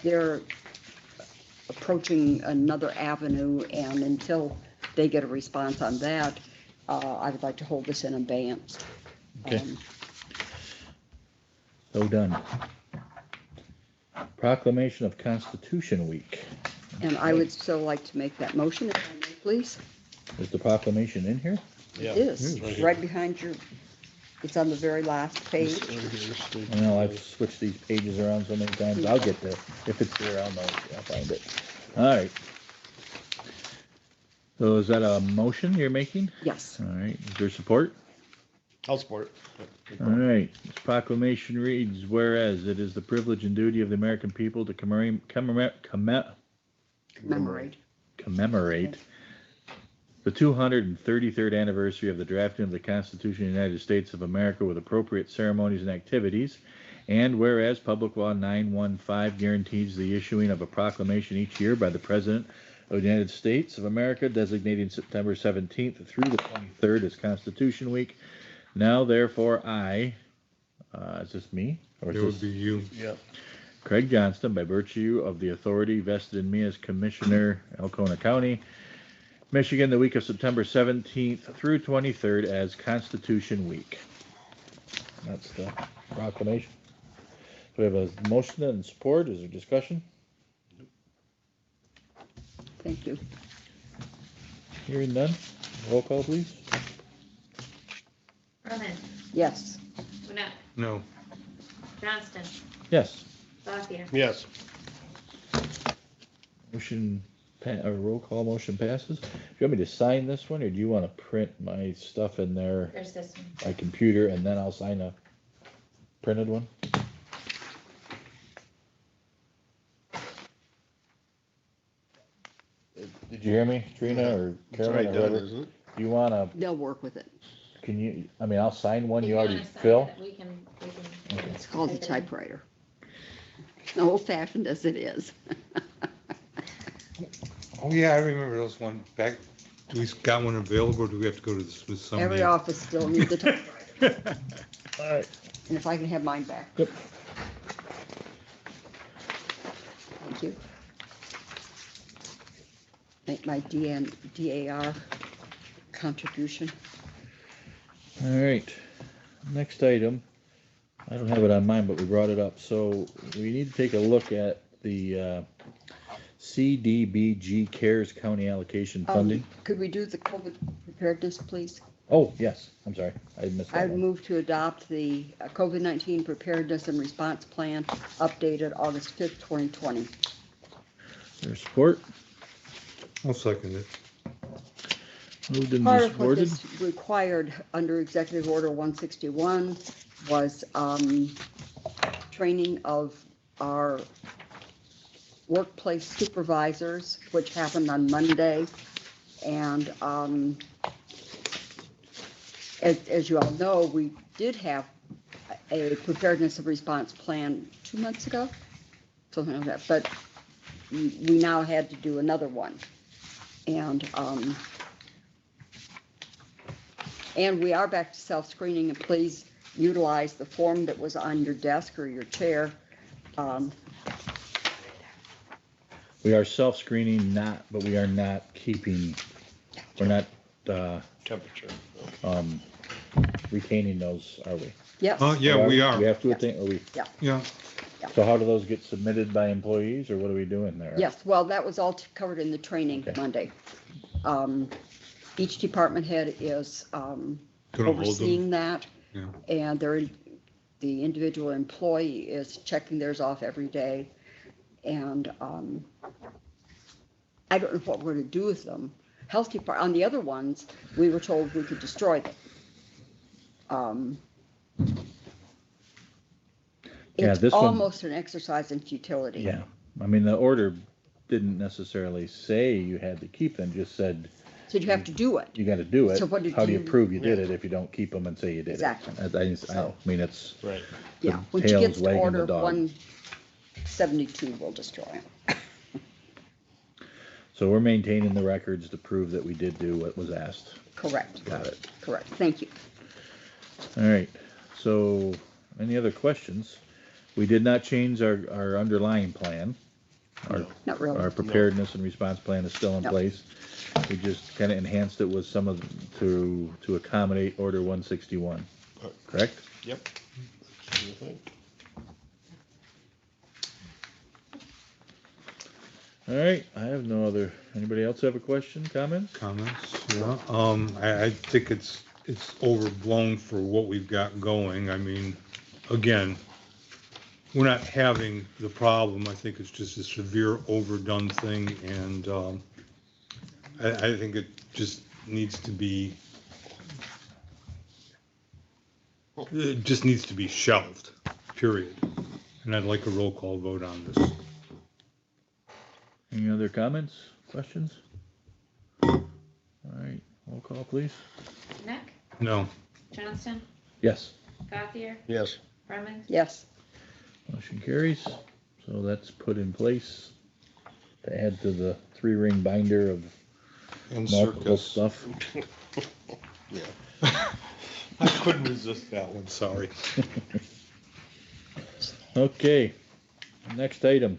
Speaker 4: They're approaching another avenue, and until they get a response on that, I would like to hold this in abeyance.
Speaker 1: Okay.
Speaker 4: Um,
Speaker 1: So done. Proclamation of Constitution Week.
Speaker 4: And I would still like to make that motion, if I may, please.
Speaker 1: Is the proclamation in here?
Speaker 2: Yeah.
Speaker 4: It is, right behind your, it's on the very last page.
Speaker 1: I know, I've switched these pages around so many times. I'll get there. If it's there, I'll find it. All right. So is that a motion you're making?
Speaker 4: Yes,
Speaker 1: All right, is there support?
Speaker 2: I'll support it.
Speaker 1: All right, this proclamation reads, whereas it is the privilege and duty of the American people to commemorate the 233rd anniversary of the drafting of the Constitution of the United States of America with appropriate ceremonies and activities, and whereas Public Law 915 guarantees the issuing of a proclamation each year by the President of the United States of America designating September 17th through the 23rd as Constitution Week. Now, therefore, is this me? Or is
Speaker 3: It would
Speaker 1: this
Speaker 3: be you.
Speaker 2: Yep.
Speaker 1: Craig Johnston, by virtue of the authority vested in me as Commissioner, Alcona County, Michigan, the week of September 17th through 23rd as Constitution Week. That's the proclamation. So we have a motion and support. Is there discussion?
Speaker 4: Thank you.
Speaker 1: Hearing none. Roll call, please.
Speaker 6: Roman,
Speaker 4: Yes.
Speaker 6: Winnet,
Speaker 3: No.
Speaker 6: Johnston,
Speaker 1: Yes.
Speaker 6: Gothier.
Speaker 2: Yes.
Speaker 1: Motion, or roll call motion passes. Do you want me to sign this one, or do you want to print my stuff in there,
Speaker 6: There's this one.
Speaker 1: my computer, and then I'll sign a printed one? Did you hear me, Trina or
Speaker 2: It's
Speaker 1: Carolyn
Speaker 2: already
Speaker 1: or
Speaker 2: done,
Speaker 1: whatever?
Speaker 2: isn't it?
Speaker 1: You wanna,
Speaker 4: They'll work with it.
Speaker 1: can you, I mean, I'll sign one
Speaker 6: If
Speaker 1: you already
Speaker 6: wanna sign
Speaker 1: fill.
Speaker 6: it, we can.
Speaker 4: It's called a
Speaker 6: type it in.
Speaker 4: typewriter. Old fashioned as it is.
Speaker 3: Oh, yeah, I remember those one back. Do we got one available or do we have to go to the Smithsonian?
Speaker 4: Every office still needs a typewriter.
Speaker 1: All right.
Speaker 4: And if I can have mine back.
Speaker 1: Yep.
Speaker 4: Thank you. Make my DAR contribution.
Speaker 1: All right, next item, I don't have it on mine, but we brought it up, so we need to take a look at the CDBG CARES County allocation funding.
Speaker 4: Could we do the COVID preparedness, please?
Speaker 1: Oh, yes, I'm sorry, I missed
Speaker 4: I
Speaker 1: that
Speaker 4: would
Speaker 1: one.
Speaker 4: move to adopt the COVID-19 preparedness and response plan updated August 5th, 2020.
Speaker 1: There's support,
Speaker 3: I'll second it.
Speaker 1: moved and
Speaker 4: Part of what
Speaker 1: supported.
Speaker 4: this required under Executive Order 161 was training of our workplace supervisors, which happened on Monday. And as you all know, we did have a preparedness and response plan 2 months ago, something like that, but we now had to do another one. And we are back to self-screening, and please utilize the form that was on your desk or your chair.
Speaker 1: We are self-screening, but we are not keeping, we're not
Speaker 2: Temperature.
Speaker 1: retaining those, are we?
Speaker 4: Yes.
Speaker 3: Yeah, we
Speaker 1: Do
Speaker 3: are.
Speaker 1: we have to,
Speaker 4: Yeah.
Speaker 1: attain- are we,
Speaker 3: Yeah.
Speaker 1: so how do those get submitted by employees, or what are we doing there?
Speaker 4: Yes, well, that was all covered in the training
Speaker 1: Okay.
Speaker 4: Monday. Each department head is
Speaker 3: Gonna hold them.
Speaker 4: overseeing that.
Speaker 3: Yeah.
Speaker 4: And the individual employee is checking theirs off every day. And I don't know what we're gonna do with them. Health department, on the other ones, we were told we could destroy them.
Speaker 1: Yeah,
Speaker 4: It's
Speaker 1: this one-
Speaker 4: almost an exercise in futility.
Speaker 1: Yeah, I mean, the order didn't necessarily say you had to keep them, just said
Speaker 4: So you have to do it.
Speaker 1: you gotta do it.
Speaker 4: So what did
Speaker 1: How do you
Speaker 4: you-
Speaker 1: prove you did it if you don't keep them and say you did it?
Speaker 4: Exactly.
Speaker 1: I mean, it's,
Speaker 2: Right.
Speaker 4: Yeah,
Speaker 1: the
Speaker 4: when she
Speaker 1: tail's
Speaker 4: gets to
Speaker 1: wagging the
Speaker 4: order
Speaker 1: dog.
Speaker 4: 172, we'll destroy them.
Speaker 1: so we're maintaining the records to prove that we did do what was asked.
Speaker 4: Correct,
Speaker 1: Got it.
Speaker 4: correct. Thank you.
Speaker 1: All right, so any other questions? We did not change our underlying plan. Our,
Speaker 4: Not really.
Speaker 1: our preparedness and response plan is still in
Speaker 4: No.
Speaker 1: place. We just kind of enhanced it with some of, to accommodate Order 161, correct?
Speaker 2: Yep. What do you think?
Speaker 1: All right, I have no other, anybody else have a question, comments?
Speaker 3: Comments, yeah. I think it's overblown for what we've got going. I mean, again, we're not having the problem. I think it's just a severe overdone thing, and I think it just needs to be It just needs to be shelved, period. And I'd like a roll call vote on this.
Speaker 1: Any other comments, questions? All right, roll call, please.
Speaker 6: Nick,
Speaker 3: No,
Speaker 6: Johnston,
Speaker 1: Yes,
Speaker 6: Gothier,
Speaker 2: Yes.
Speaker 6: Brumman,
Speaker 4: Yes,
Speaker 1: motion carries. So that's put in place to add to the 3-ring binder of
Speaker 3: and
Speaker 1: multiple
Speaker 3: circus.
Speaker 1: stuff.
Speaker 3: I couldn't resist that one, sorry.
Speaker 1: Okay, next item.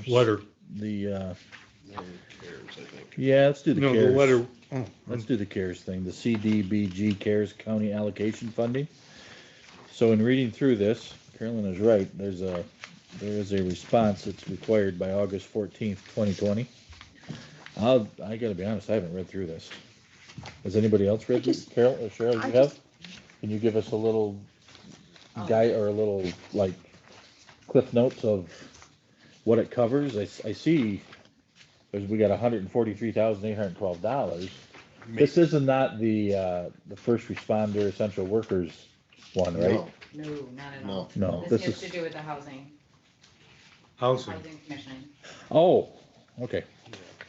Speaker 3: Letter.
Speaker 1: The,
Speaker 2: No one cares, I think.
Speaker 1: yeah, let's do the
Speaker 3: No, the
Speaker 1: CARES.
Speaker 3: letter,
Speaker 1: Let's do the CARES thing, the CDBG CARES County Allocation Funding. So in reading through this, Carolyn is right, there is a response that's required by August 14th, 2020. I gotta be honest, I haven't read through this. Has anybody else read this? Carol or Cheryl,
Speaker 4: I
Speaker 1: you have? Can you give us a little guide or a little, like, cliff notes of what it covers? I see, because we got $143,812. This is not the first responder essential workers one, right?
Speaker 2: No.
Speaker 6: no, not at
Speaker 2: No.
Speaker 6: all.
Speaker 1: No,
Speaker 6: This
Speaker 1: this
Speaker 6: has
Speaker 1: is,
Speaker 6: to do with the housing
Speaker 3: housing.
Speaker 6: commission.
Speaker 1: oh, okay.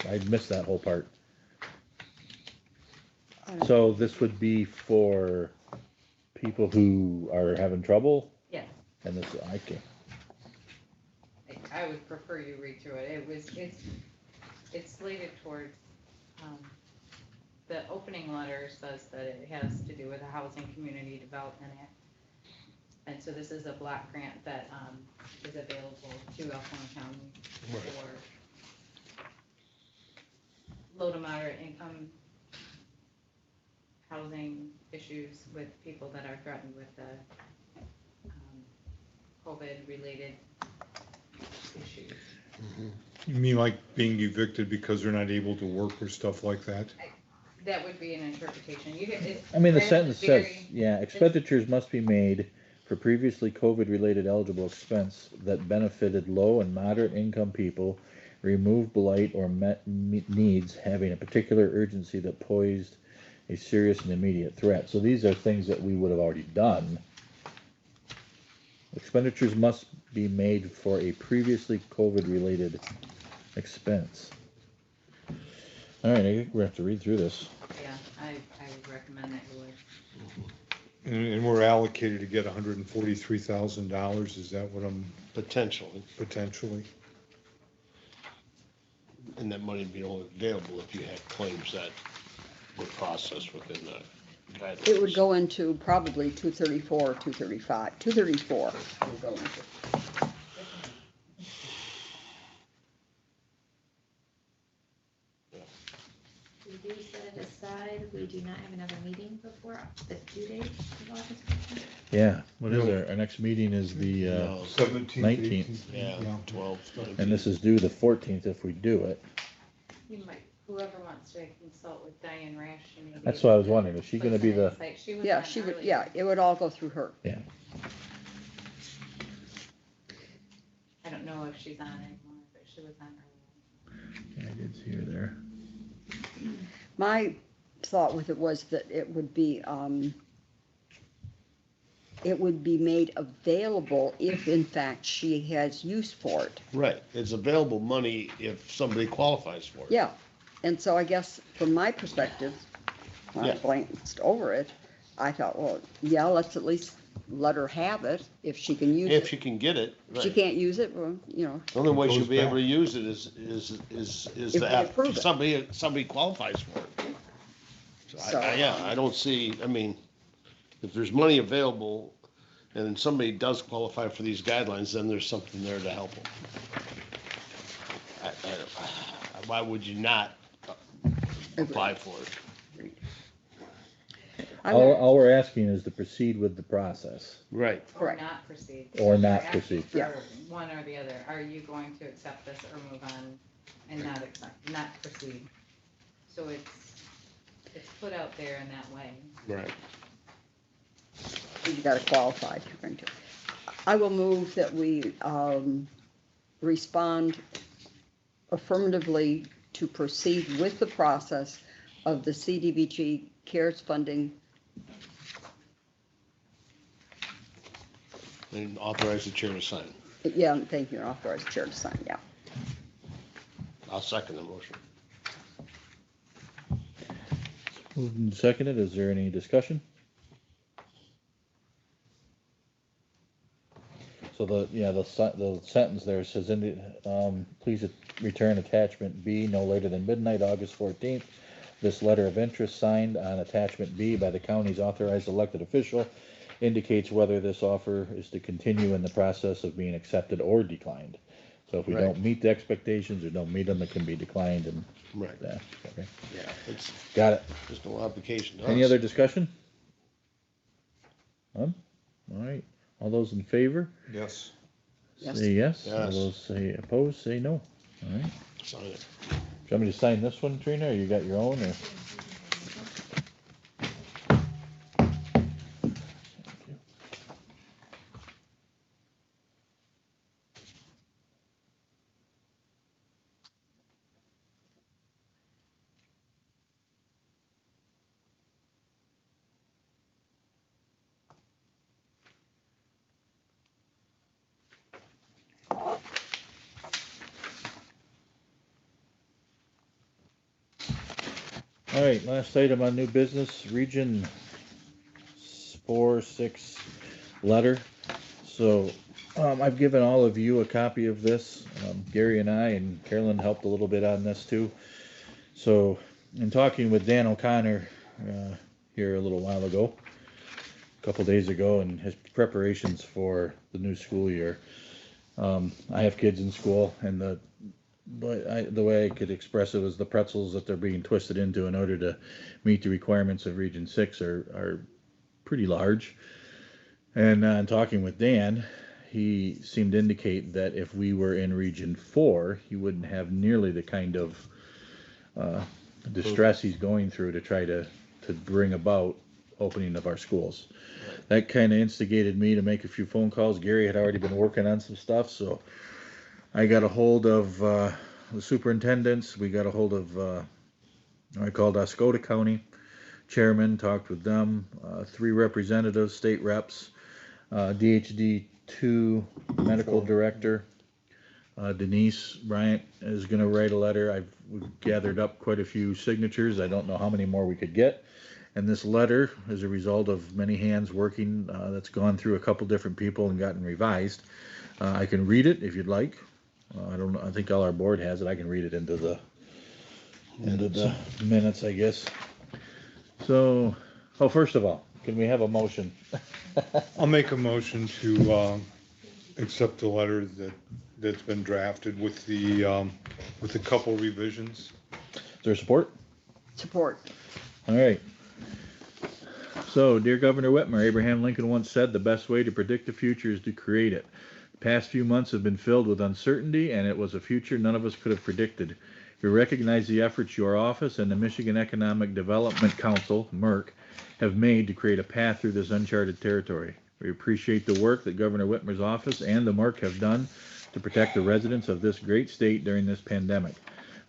Speaker 1: I missed that whole part. So this would be for people who are having trouble,
Speaker 6: Yes,
Speaker 1: and this, I can,
Speaker 6: I would prefer you read through it. It's slated towards, the opening letter says that it has to do with the Housing Community Development Act. And so this is a block grant that, is available to Alcona County for low to moderate income housing issues with people that are threatened with the, COVID-related issues.
Speaker 3: You mean like being evicted because they're not able to work or stuff like that?
Speaker 6: That would be an interpretation. You get it.
Speaker 1: I mean, the
Speaker 6: that is
Speaker 1: sentence says,
Speaker 6: very-
Speaker 1: yeah, expenditures must be made for previously COVID-related eligible expense that benefited low and moderate income people, remove blight or met needs having a particular urgency that posed a serious and immediate threat. So these are things that we would have already done. Expenditures must be made for a previously COVID-related expense. All right, I think we have to read through this.
Speaker 6: Yeah, I would recommend that you would.
Speaker 3: And we're allocated to get $143,000, is that what I'm
Speaker 2: Potentially,
Speaker 3: potentially?
Speaker 2: and that money would be only available if you had claims that were processed within the guidelines.
Speaker 4: it would go into probably 234, 235, 234 would go into.
Speaker 5: We do set it aside, we do not have another meeting before the due date of August 15th.
Speaker 1: Yeah, what is our next meeting is the,
Speaker 2: No,
Speaker 3: 17th,
Speaker 1: 19th.
Speaker 2: Yeah, 12.
Speaker 1: and this is due the 14th if we do it.
Speaker 6: You might, whoever wants to consult with Diane Rash. maybe
Speaker 1: That's what I was wondering, is she
Speaker 6: put
Speaker 1: gonna be
Speaker 6: some
Speaker 1: the,
Speaker 6: insight. She was
Speaker 4: Yeah,
Speaker 6: on
Speaker 4: she would,
Speaker 6: earlier.
Speaker 4: yeah, it would all go through her.
Speaker 6: I don't know if she's on anymore, but she was on earlier.
Speaker 1: I did see her there.
Speaker 4: My thought with it was that it would be made available if in fact she has use for it.
Speaker 2: Right, it's available money if somebody qualifies for it.
Speaker 4: Yeah, and so I guess from my perspective, when I
Speaker 2: Yeah.
Speaker 4: glanced over it, I thought, well, yeah, let's at least let her have it if she can use
Speaker 2: If
Speaker 4: it.
Speaker 2: you can get it,
Speaker 4: If she
Speaker 2: right.
Speaker 4: can't use it, well, you know,
Speaker 2: The only way
Speaker 3: It
Speaker 2: she'll
Speaker 3: goes
Speaker 2: be able
Speaker 3: back.
Speaker 2: to use it is
Speaker 4: If
Speaker 2: to
Speaker 4: we
Speaker 2: have
Speaker 4: approve it.
Speaker 2: somebody qualifies for it. So
Speaker 4: So-
Speaker 2: I don't see, I mean, if there's money available and somebody does qualify for these guidelines, then there's something there to help them. Why would you not apply for it?
Speaker 4: I
Speaker 1: All,
Speaker 4: would,
Speaker 1: all we're asking is to proceed with the process.
Speaker 2: Right.
Speaker 6: Or
Speaker 4: Correct.
Speaker 6: not proceed.
Speaker 1: Or not
Speaker 6: You're asking
Speaker 1: proceed.
Speaker 6: for
Speaker 4: Yeah.
Speaker 6: one or the other. Are you going to accept this or move on and not accept, not proceed? So it's put out there in that way.
Speaker 2: Right.
Speaker 4: you gotta qualify if you're going to. I will move that we respond affirmatively to proceed with the process of the CDBG CARES funding
Speaker 2: And authorize the chair to sign.
Speaker 4: Yeah, thank you, authorize the chair to sign, yeah.
Speaker 2: I'll second the motion.
Speaker 1: Moved and seconded. Is there any discussion? So the sentence there says, please return attachment B no later than midnight, August 14th. This letter of interest signed on attachment B by the county's authorized elected official indicates whether this offer is to continue in the process of being accepted or declined. So if we
Speaker 2: Right.
Speaker 1: don't meet the expectations or don't meet them, it can be declined and,
Speaker 2: Right.
Speaker 1: yeah, okay.
Speaker 2: Yeah, it's
Speaker 1: Got it.
Speaker 2: just no application. to
Speaker 1: Any
Speaker 2: us.
Speaker 1: other discussion? None? All right. All those in favor?
Speaker 3: Yes.
Speaker 4: Yes.
Speaker 1: Say yes. All
Speaker 2: Yes.
Speaker 1: those say opposed, say no. All right.
Speaker 2: Sign it.
Speaker 1: Do you want me to sign this one, Trina, or you got your own, or? All right, last item on new business, Region 4-6 letter. So I've given all of you a copy of this. Gary and I and Carolyn helped a little bit on this too. So in talking with Dan O'Connor here a little while ago, a couple days ago, and his preparations for the new school year, I have kids in school, and the way I could express it was the pretzels that they're being twisted into in order to meet the requirements of Region 6 are pretty large. And in talking with Dan, he seemed to indicate that if we were in Region 4, he wouldn't have nearly the kind of distress he's going through to try to bring about opening of our schools. That kind of instigated me to make a few phone calls. Gary had already been working on some stuff, so I got a hold of the superintendents. We got a hold of, I called Oscoda County chairman, talked with them, 3 representatives, state reps, DHD 2 medical director, Denise Bryant is going to write a letter. We've gathered up quite a few signatures. I don't know how many more we could get. And this letter is a result of many hands working that's gone through a couple different people and gotten revised. I can read it if you'd like. I don't know. I think all our board has it. I can read it into the minutes, I guess. So, first of all, can we have a motion?
Speaker 3: I'll make a motion to accept the letter that's been drafted with the couple revisions.
Speaker 1: Is there support?
Speaker 4: Support.
Speaker 1: All right. So, dear Governor Whitmer, Abraham Lincoln once said, the best way to predict the future is to create it. The past few months have been filled with uncertainty, and it was a future none of us could have predicted. We recognize the efforts your office and the Michigan Economic Development Council, MERC, have made to create a path through this uncharted territory. We appreciate the work that Governor Whitmer's office and the MERC have done to protect the residents of this great state during this pandemic.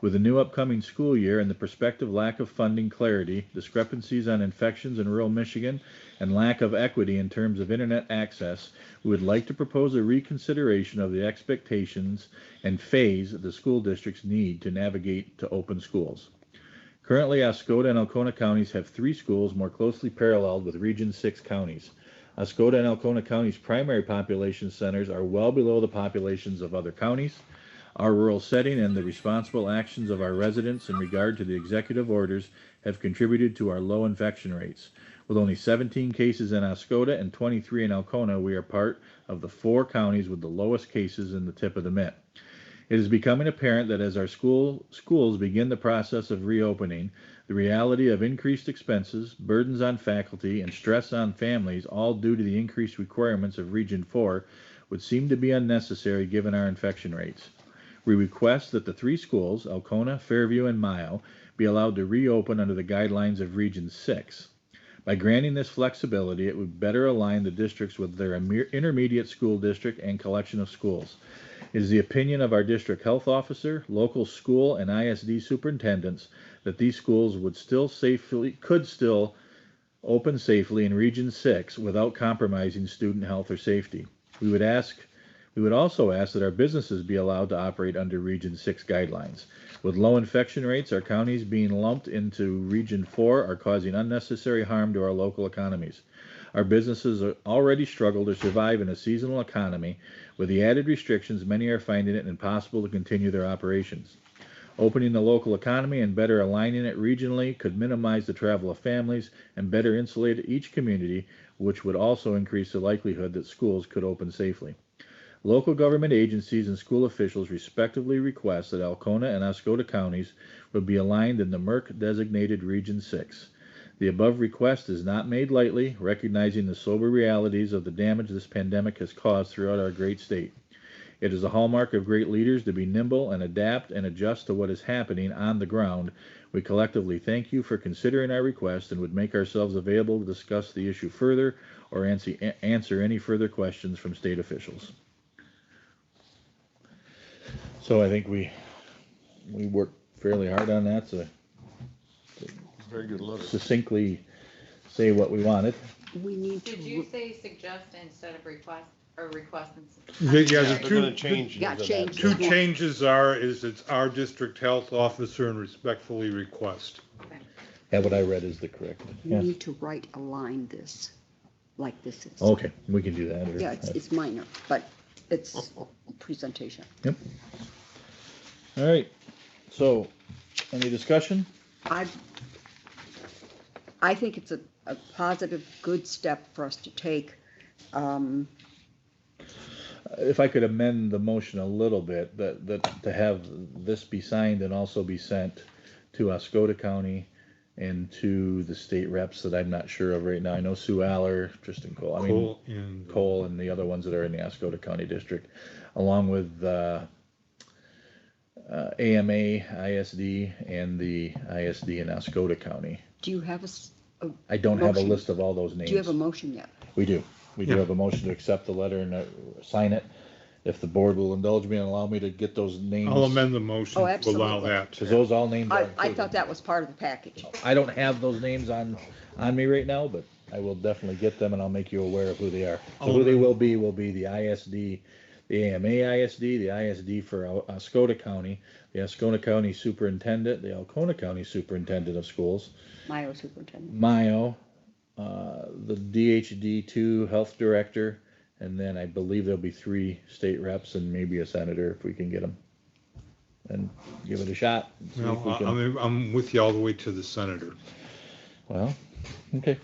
Speaker 1: With the new upcoming school year and the prospective lack of funding clarity, discrepancies on infections in rural Michigan, and lack of equity in terms of internet access, we would like to propose a reconsideration of the expectations and phase that the school districts need to navigate to open schools. Currently, Oscoda and Alcona counties have 3 schools more closely paralleled with Region 6 counties. Oscoda and Alcona counties' primary population centers are well below the populations of other counties. Our rural setting and the responsible actions of our residents in regard to the executive orders have contributed to our low infection rates. With only 17 cases in Oscoda and 23 in Alcona, we are part of the 4 counties with the lowest cases in the tip of the mitt. It is becoming apparent that as our schools begin the process of reopening, the reality of increased expenses, burdens on faculty, and stress on families, all due to the increased requirements of Region 4, would seem to be unnecessary given our infection rates. We request that the 3 schools, Alcona, Fairview, and Mayo, be allowed to reopen under the guidelines of Region 6. By granting this flexibility, it would better align the districts with their intermediate school district and collection of schools. It is the opinion of our district health officer, local school, and ISD superintendents that these schools could still open safely in Region 6 without compromising student health or safety. We would also ask that our businesses be allowed to operate under Region 6 guidelines. With low infection rates, our counties being lumped into Region 4 are causing unnecessary harm to our local economies. Our businesses already struggle to survive in a seasonal economy. With the added restrictions, many are finding it impossible to continue their operations. Opening the local economy and better aligning it regionally could minimize the travel of families and better insulate each community, which would also increase the likelihood that schools could open safely. Local government agencies and school officials respectively request that Alcona and Oscoda counties would be aligned in the MERC designated Region 6. The above request is not made lightly, recognizing the sober realities of the damage this pandemic has caused throughout our great state. It is a hallmark of great leaders to be nimble and adapt and adjust to what is happening on the ground. We collectively thank you for considering our request and would make ourselves available to discuss the issue further or answer any further questions from state officials. So I think we worked fairly hard on that, so
Speaker 2: Very good letter.
Speaker 1: succinctly say what we wanted.
Speaker 4: We need
Speaker 13: Did
Speaker 4: to,
Speaker 13: you say suggest instead of request, or request?
Speaker 3: Yeah, the
Speaker 2: They're gonna
Speaker 3: two,
Speaker 2: change.
Speaker 4: got changed.
Speaker 3: two changes are, is it's our district health officer and respectfully request.
Speaker 1: Yeah, what I read is the correct one.
Speaker 4: we
Speaker 1: Yes.
Speaker 4: need to align this, like this is.
Speaker 1: Okay, we can do that. or-
Speaker 4: Yeah, it's minor, but it's presentation.
Speaker 1: All right, so, any discussion?
Speaker 4: I think it's a positive, good step for us to take.
Speaker 1: If I could amend the motion a little bit, that to have this be signed and also be sent to Oscoda County and to the state reps that I'm not sure of right now. I know Sue Aller, Tristan Cole, I mean, Cole and the other ones that are in the Oscoda County District, along with AMA, ISD, and the ISD in Oscoda County.
Speaker 4: Do you have
Speaker 1: I don't have a
Speaker 4: motion?
Speaker 1: list of all those names.
Speaker 4: Do you have a motion yet?
Speaker 1: We do. We do
Speaker 3: Yeah.
Speaker 1: have a motion to accept the letter and sign it. If the board will indulge me and allow me to get those names.
Speaker 3: I'll amend the motion
Speaker 4: Oh,
Speaker 3: to allow
Speaker 4: absolutely.
Speaker 3: that.
Speaker 1: Because those all names are
Speaker 4: I
Speaker 1: included.
Speaker 4: thought that was part of the package.
Speaker 1: I don't have those names on me right now, but I will definitely get them and I'll make you aware of who they are. So who they will be the ISD, the AMA ISD, the ISD for Oscoda County, the Oscoda County Superintendent, the Alcona County Superintendent of Schools,
Speaker 4: Mayo Superintendent.
Speaker 1: Mayo, the DHD2 Health Director, and then I believe there'll be 3 state reps and maybe a senator if we can get them. And give it a shot. See if we can-
Speaker 3: I'm with you all the way to the senator.
Speaker 1: Well, okay.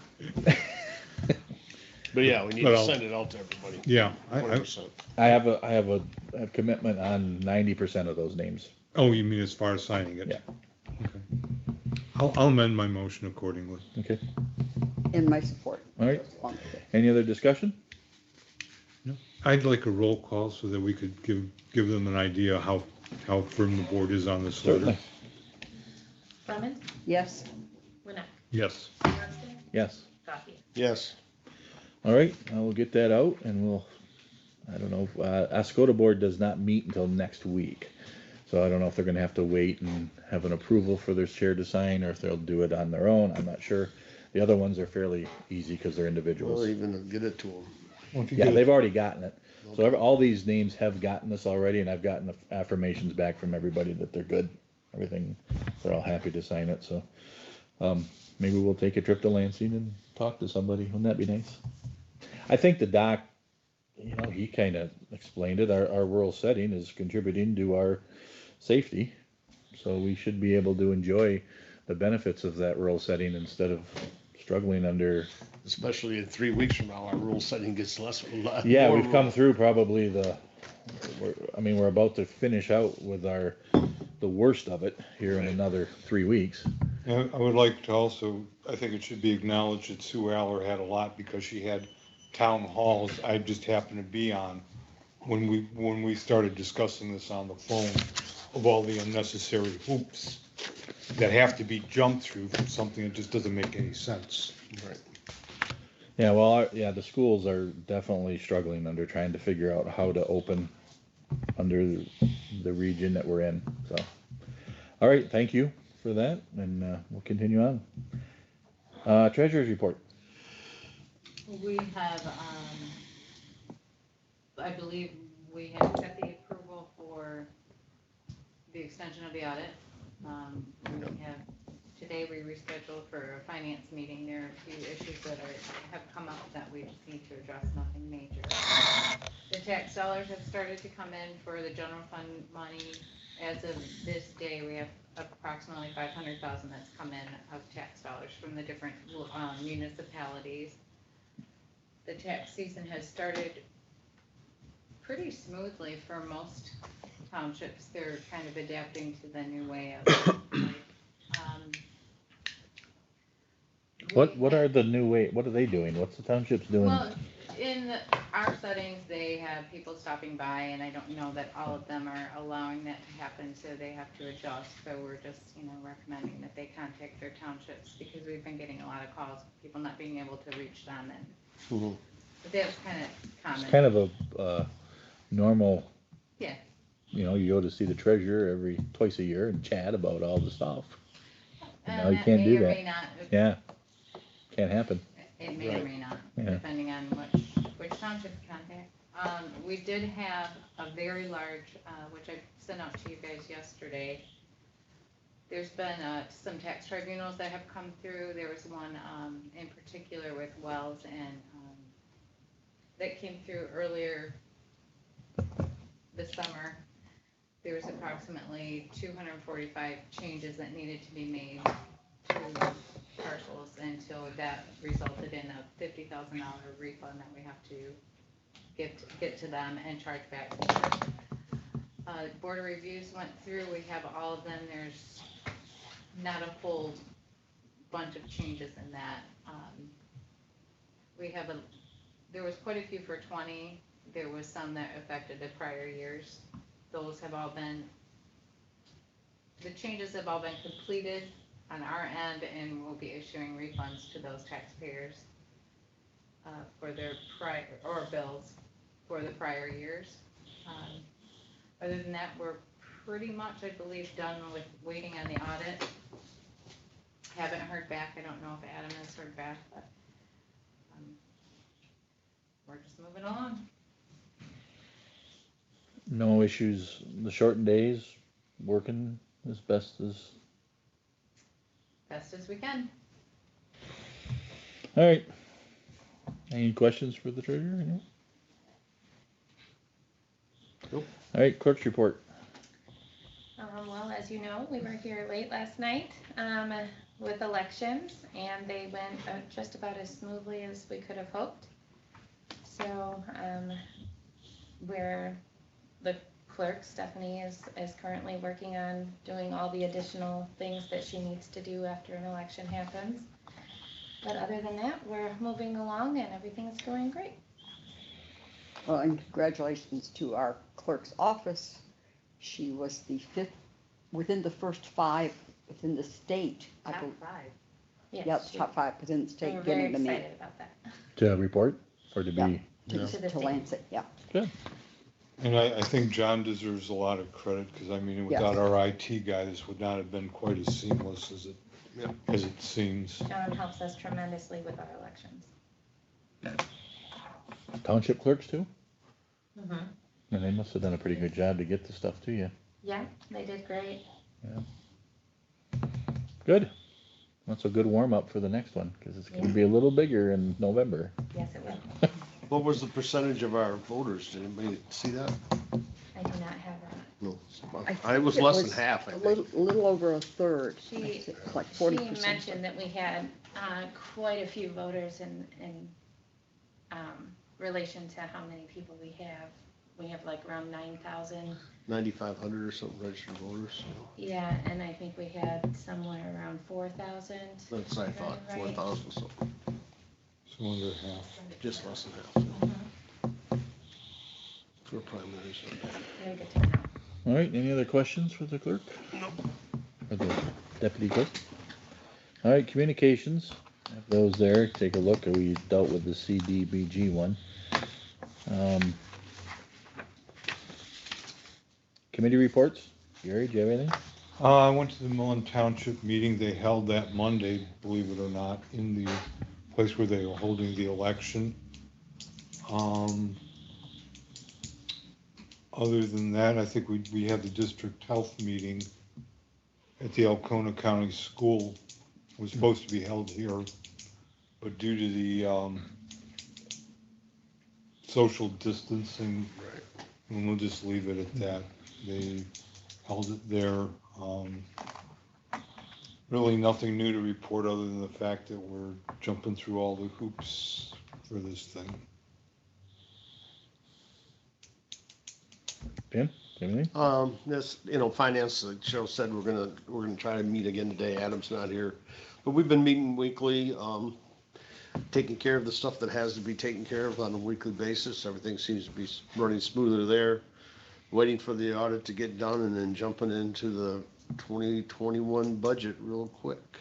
Speaker 2: But yeah, we need
Speaker 3: But
Speaker 2: to
Speaker 3: I'll-
Speaker 2: send it out to everybody.
Speaker 3: Yeah,
Speaker 2: 100%.
Speaker 1: I have a commitment on 90% of those names.
Speaker 3: oh, you mean as far as signing it?
Speaker 1: Yeah.
Speaker 3: Okay. I'll amend my motion accordingly.
Speaker 1: Okay.
Speaker 4: In my support.
Speaker 1: All right. Any other discussion?
Speaker 3: I'd like a roll call so that we could give them an idea how firm the board is on this letter.
Speaker 1: Certainly.
Speaker 5: Clement,
Speaker 4: Yes,
Speaker 5: Winnet,
Speaker 3: Yes.
Speaker 5: Johnston,
Speaker 1: Yes.
Speaker 5: Coffee.
Speaker 2: Yes.
Speaker 1: All right. I will get that out and I don't know, Oscoda board does not meet until next week. So I don't know if they're gonna have to wait and have an approval for their chair to sign or if they'll do it on their own. I'm not sure. The other ones are fairly easy because they're
Speaker 2: We'll
Speaker 1: individuals.
Speaker 2: even get it to them.
Speaker 1: Yeah, they've already gotten it. So all these names have gotten this already, and I've gotten the affirmations back from everybody that they're good. Everything, they're all happy to sign it, so. Maybe we'll take a trip to Lansing and talk to somebody. Wouldn't that be nice? I think the doc, he kind of explained it. Our rural setting is contributing to our safety. So we should be able to enjoy the benefits of that rural setting instead of struggling under.
Speaker 2: Especially in 3 weeks from now, our rule setting gets less.
Speaker 1: Yeah,
Speaker 2: more
Speaker 1: we've come
Speaker 2: rural.
Speaker 1: through probably we're about to finish out with the worst of it here in another 3 weeks.
Speaker 3: I would like to also, I think it should be acknowledged that Sue Aller had a lot because she had town halls I just happened to be on when we started discussing this on the phone of all the unnecessary hoops that have to be jumped through for something that just doesn't make any sense.
Speaker 2: Right.
Speaker 1: Yeah, well, the schools are definitely struggling under trying to figure out how to open under the region that we're in, so. All right, thank you for that, and we'll continue on. Treasurer's report.
Speaker 13: We have, I believe we have got the approval for the extension of the audit. We have, today we rescheduled for a finance meeting. There are a few issues that have come up that we just need to address, nothing major. The tax dollars have started to come in for the general fund money. As of this day, we have approximately 500,000 that's come in of tax dollars from the different municipalities. The tax season has started pretty smoothly for most townships. They're kind of adapting to the new way of
Speaker 1: What are the new way, what are they doing? What's the townships doing?
Speaker 13: well, in our settings, they have people stopping by, and I don't know that all of them are allowing that to happen, so they have to adjust. So we're just, recommending that they contact their townships, because we've been getting a lot of calls, people not being able to reach them, and but that's kind of common.
Speaker 1: It's kind of a normal,
Speaker 13: Yeah.
Speaker 1: You go to see the treasurer twice a year and chat about all the stuff. And now you
Speaker 13: that
Speaker 1: can't
Speaker 13: may
Speaker 1: do
Speaker 13: or
Speaker 1: that.
Speaker 13: may not.
Speaker 1: Yeah, can't happen.
Speaker 13: It may or may not,
Speaker 1: Yeah.
Speaker 13: depending on which township to contact. We did have a very large, which I sent out to you guys yesterday. There's been some tax tribunals that have come through. There was one in particular with Wells, and that came through earlier this summer. There was approximately 245 changes that needed to be made to parcels until that resulted in a $50,000 refund that we have to get to them and charge back. Board of Reviews went through. We have all of them. There's not a whole bunch of changes in that. There was quite a few for 20. There was some that affected the prior years. Those have all been, the changes have all been completed on our end, and we'll be issuing refunds to those taxpayers for their bills for the prior years. Other than that, we're pretty much, I believe, done with waiting on the audit. Haven't heard back. I don't know if Adam has heard back, but we're just moving along.
Speaker 1: No issues, the shortened days, working as best as
Speaker 13: we can.
Speaker 1: All right. Any questions for the treasurer?
Speaker 2: Nope.
Speaker 1: All right, clerk's report.
Speaker 6: Well, as you know, we were here late last night with elections, and they went just about as smoothly as we could have hoped. So the clerk, Stephanie, is currently working on doing all the additional things that she needs to do after an election happens. But other than that, we're moving along and everything's going great.
Speaker 4: Well, and congratulations to our clerk's office. She was the 5th within the first 5 within the state.
Speaker 13: Top 5.
Speaker 6: Yes,
Speaker 4: Yep, top 5 within the
Speaker 6: We're
Speaker 4: state
Speaker 6: very
Speaker 4: getting the mail.
Speaker 6: excited about that.
Speaker 1: To report or to
Speaker 4: Yeah.
Speaker 1: be?
Speaker 6: To the
Speaker 4: To
Speaker 6: state.
Speaker 4: Lancet, yeah.
Speaker 1: Good.
Speaker 3: And I think John deserves a lot of credit, because I mean, without our IT guy, this would not have been quite as seamless as it seems.
Speaker 6: John helps us tremendously with our elections.
Speaker 1: Township clerks too?
Speaker 6: Mm-hmm.
Speaker 1: And they must have done a pretty good job to get the stuff to you.
Speaker 6: Yeah, they did great.
Speaker 1: Yeah. Good. That's a good warm up for the next one, because it's going to be a little bigger in November.
Speaker 6: Yes, it will.
Speaker 2: What was the percentage of our voters? Did anybody see that?
Speaker 6: I do not have that.
Speaker 2: No.
Speaker 4: I
Speaker 2: It was
Speaker 4: think
Speaker 2: less than half, I
Speaker 4: a
Speaker 2: think.
Speaker 4: little over a third.
Speaker 6: She
Speaker 4: It's like 40%.
Speaker 6: She mentioned that we had quite a few voters in relation to how many people we have. We have like around 9,000.
Speaker 2: 9,500 or something registered voters.
Speaker 6: Yeah, and I think we had somewhere around 4,000.
Speaker 2: That's what I thought,
Speaker 6: Right.
Speaker 2: 4,000, so
Speaker 3: So under half.
Speaker 2: just less than half.
Speaker 6: Mhm.
Speaker 2: For primaries.
Speaker 6: Very good turnout.
Speaker 1: All right, any other questions for the clerk? No. Or the deputy clerk? All right, communications, have those there, take a look. We dealt with the CDBG one. Committee reports, Gary, do you have anything?
Speaker 3: I went to the Millen Township meeting. They held that Monday, believe it or not, in the place where they were holding the election. Other than that, I think we had the district health meeting at the Alcona County School. It was supposed to be held here, but due to the social distancing, and we'll just leave it at that. They held it there. Really nothing new to report other than the fact that we're jumping through all the hoops for this thing.
Speaker 1: Dan, anything?
Speaker 2: This, finance, like Cheryl said, we're gonna try to meet again today. Adam's not here. But we've been meeting weekly, taking care of the stuff that has to be taken care of on a weekly basis. Everything seems to be running smoother there. Waiting for the audit to get done and then jumping into the 2021 budget real quick.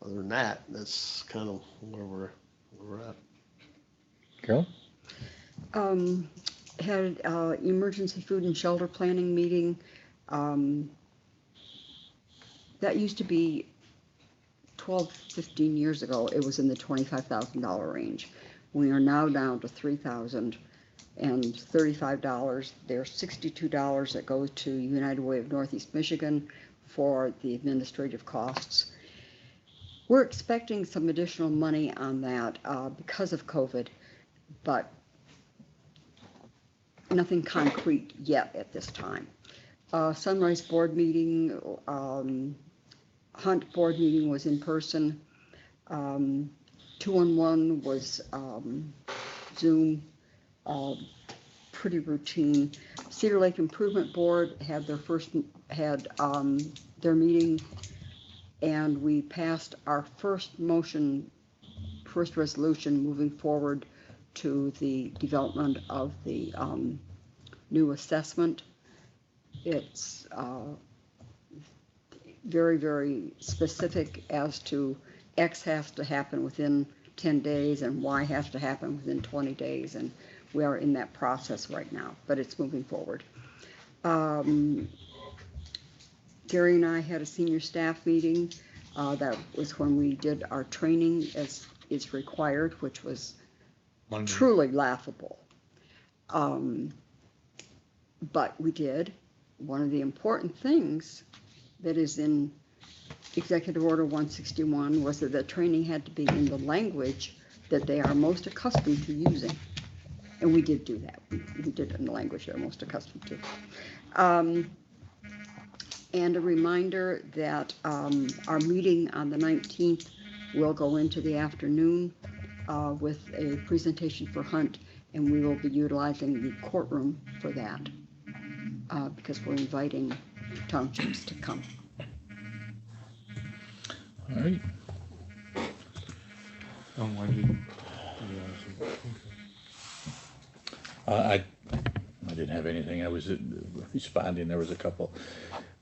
Speaker 2: Other than that, that's kind of where we're at.
Speaker 1: Carol?
Speaker 4: Had emergency food and shelter planning meeting. That used to be 12, 15 years ago. It was in the $25,000 range. We are now down to $3,035. There's $62 that goes to United Way of Northeast Michigan for the administrative costs. We're expecting some additional money on that because of COVID, but nothing concrete yet at this time. Sunrise board meeting, Hunt board meeting was in person. 2-on-1 was Zoom, pretty routine. Cedar Lake Improvement Board had their their meeting, and we passed our first resolution moving forward to the development of the new assessment. It's very, very specific as to X has to happen within 10 days and Y has to happen within 20 days. And we are in that process right now, but it's moving forward. Gary and I had a senior staff meeting. That was when we did our training as is required, which was truly laughable. But we did. One of the important things that is in Executive Order 161 was that the training had to be in the language that they are most accustomed to using. And we did do that. We did it in the language they're most accustomed to. And a reminder that our meeting on the 19th will go into the afternoon with a presentation for Hunt, and we will be utilizing the courtroom for that because we're inviting townships to come.
Speaker 1: All right.
Speaker 3: Oh, I didn't.
Speaker 1: I didn't have anything. I was responding. There was a couple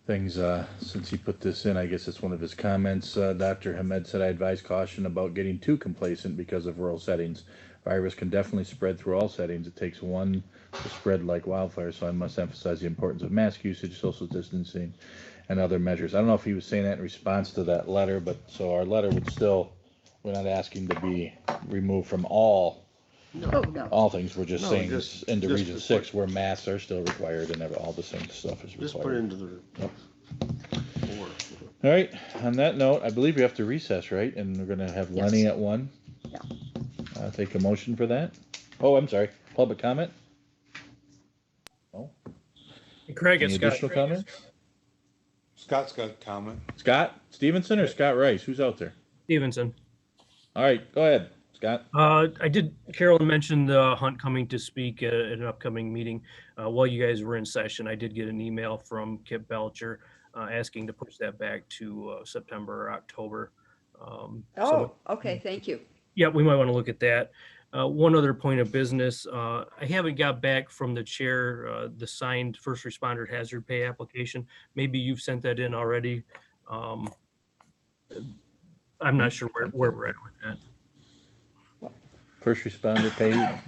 Speaker 1: things since he put this in. I guess it's one of his comments. Dr. Hamed said, I advise caution about getting too complacent because of rural settings. Virus can definitely spread through all settings. It takes one to spread like wildfire, so I must emphasize the importance of mask usage, social distancing, and other measures. I don't know if he was saying that in response to that letter, but so our letter would still, we're not asking to be removed from all things. We're just saying just, into just Region 6 where masks are still required and all the same stuff is required.
Speaker 2: Just put it into the
Speaker 1: All right, on that note, I believe we have to recess, right? And we're going to have Lenny at 1.
Speaker 4: Yeah.
Speaker 1: Take a motion for that. Oh, I'm sorry. Public comment? Oh.
Speaker 14: Craig,
Speaker 1: Any additional comments?
Speaker 3: Scott's got a comment.
Speaker 1: Scott Stevenson or Scott Rice? Who's out there?
Speaker 14: Stevenson.
Speaker 1: All right, go ahead, Scott.
Speaker 14: I did, Carolyn mentioned Hunt coming to speak at an upcoming meeting. While you guys were in session, I did get an email from Kip Belcher asking to push that back to September or October.
Speaker 4: Okay, thank you.
Speaker 14: Yeah, we might want to look at that. One other point of business, I haven't got back from the chair the signed first responder hazard pay application. Maybe you've sent that in already. I'm not sure where we're at with that.
Speaker 1: First responder pay.
Speaker 13: Sign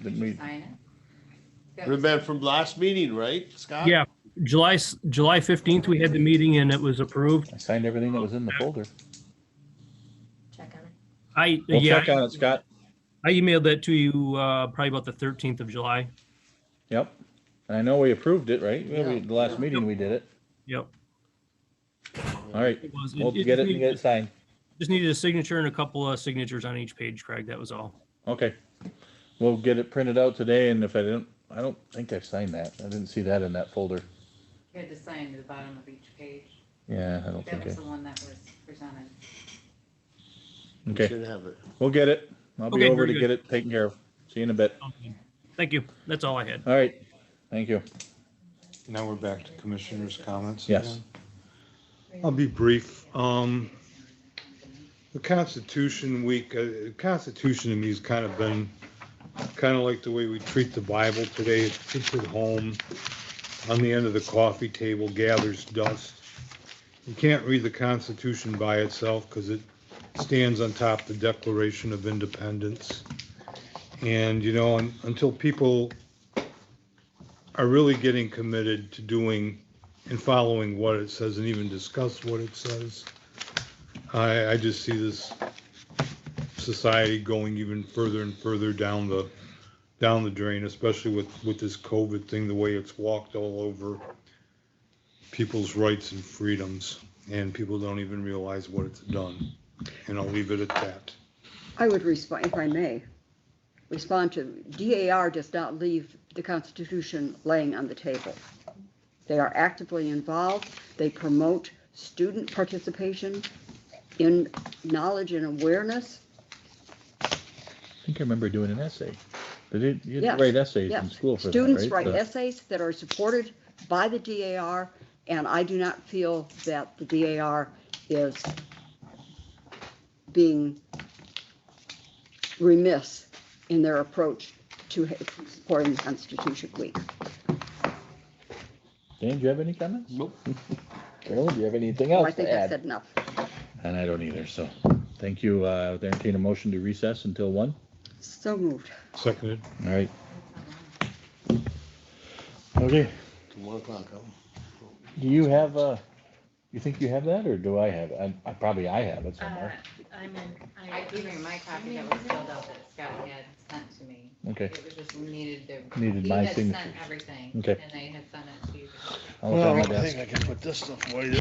Speaker 13: it.
Speaker 2: Remember from last meeting, right, Scott?
Speaker 14: Yeah, July 15th, we had the meeting and it was approved.
Speaker 1: I signed everything that was in the folder.
Speaker 13: Check on it.
Speaker 1: We'll check on it, Scott.
Speaker 14: I emailed that to you probably about the 13th of July.
Speaker 1: Yep. And I know we approved it, right?
Speaker 2: Yeah.
Speaker 1: The last meeting we did it.
Speaker 14: Yep.
Speaker 1: All right,
Speaker 14: It was.
Speaker 1: we'll get it and get it signed.
Speaker 14: Just needed a signature and a couple of signatures on each page, Craig. That was all.
Speaker 1: Okay. We'll get it printed out today, and if I don't think I've signed that. I didn't see that in that folder.
Speaker 13: You had to sign to the bottom of each page.
Speaker 1: Yeah, I don't
Speaker 13: That
Speaker 1: think
Speaker 13: was
Speaker 1: I.
Speaker 13: the one that was presented.
Speaker 1: Okay,
Speaker 2: Should have it.
Speaker 1: we'll get it. I'll be
Speaker 14: Okay,
Speaker 1: over
Speaker 14: very
Speaker 1: to
Speaker 14: good.
Speaker 1: get it taken care of. See you in a bit.
Speaker 14: Thank you. That's all I had.
Speaker 1: All right, thank you.
Speaker 3: Now we're back to commissioners' comments.
Speaker 1: Yes.
Speaker 3: again. I'll be brief. The Constitution Week, Constitution to me has kind of been, kind of like the way we treat the Bible today. It sits at home on the end of the coffee table, gathers dust. You can't read the Constitution by itself because it stands on top of the Declaration of Independence. And, you know, until people are really getting committed to doing and following what it says and even discuss what it says, I just see this society going even further and further down the drain, especially with this COVID thing, the way it's walked all over people's rights and freedoms, and people don't even realize what it's done. And I'll leave it at that.
Speaker 4: I would respond, if I may, respond to, DAR does not leave the Constitution laying on the table. They are actively involved. They promote student participation in knowledge and awareness.
Speaker 1: I think I remember doing an essay. You
Speaker 4: Yes,
Speaker 1: write essays
Speaker 4: yes.
Speaker 1: in school for
Speaker 4: Students
Speaker 1: that, right?
Speaker 4: write essays that are supported by the DAR, and I do not feel that the DAR is being remiss in their approach to supporting Constitution Week.
Speaker 1: Dan, do you have any comments?
Speaker 2: Nope.
Speaker 1: Carolyn, do you have anything
Speaker 4: Oh,
Speaker 1: else
Speaker 4: I think
Speaker 1: to
Speaker 4: I
Speaker 1: add?
Speaker 4: said enough.
Speaker 1: And I don't either, so thank you. I'll entertain a motion to recess until 1.
Speaker 4: So moved.
Speaker 3: Seconded.
Speaker 1: All right. Okay,
Speaker 2: 1 o'clock, huh?
Speaker 1: do you have, you think you have that, or do I have it? I have it somewhere.
Speaker 13: I gave you my copy that was filled out that Scott had sent to me.
Speaker 1: Okay.
Speaker 13: It was just needed
Speaker 1: Needed
Speaker 13: he
Speaker 1: my
Speaker 13: had
Speaker 1: signature.
Speaker 13: sent everything.
Speaker 1: Okay.
Speaker 13: And they had sent it to you.
Speaker 1: I'll look on my
Speaker 2: I
Speaker 1: desk.
Speaker 2: think I can put this stuff away.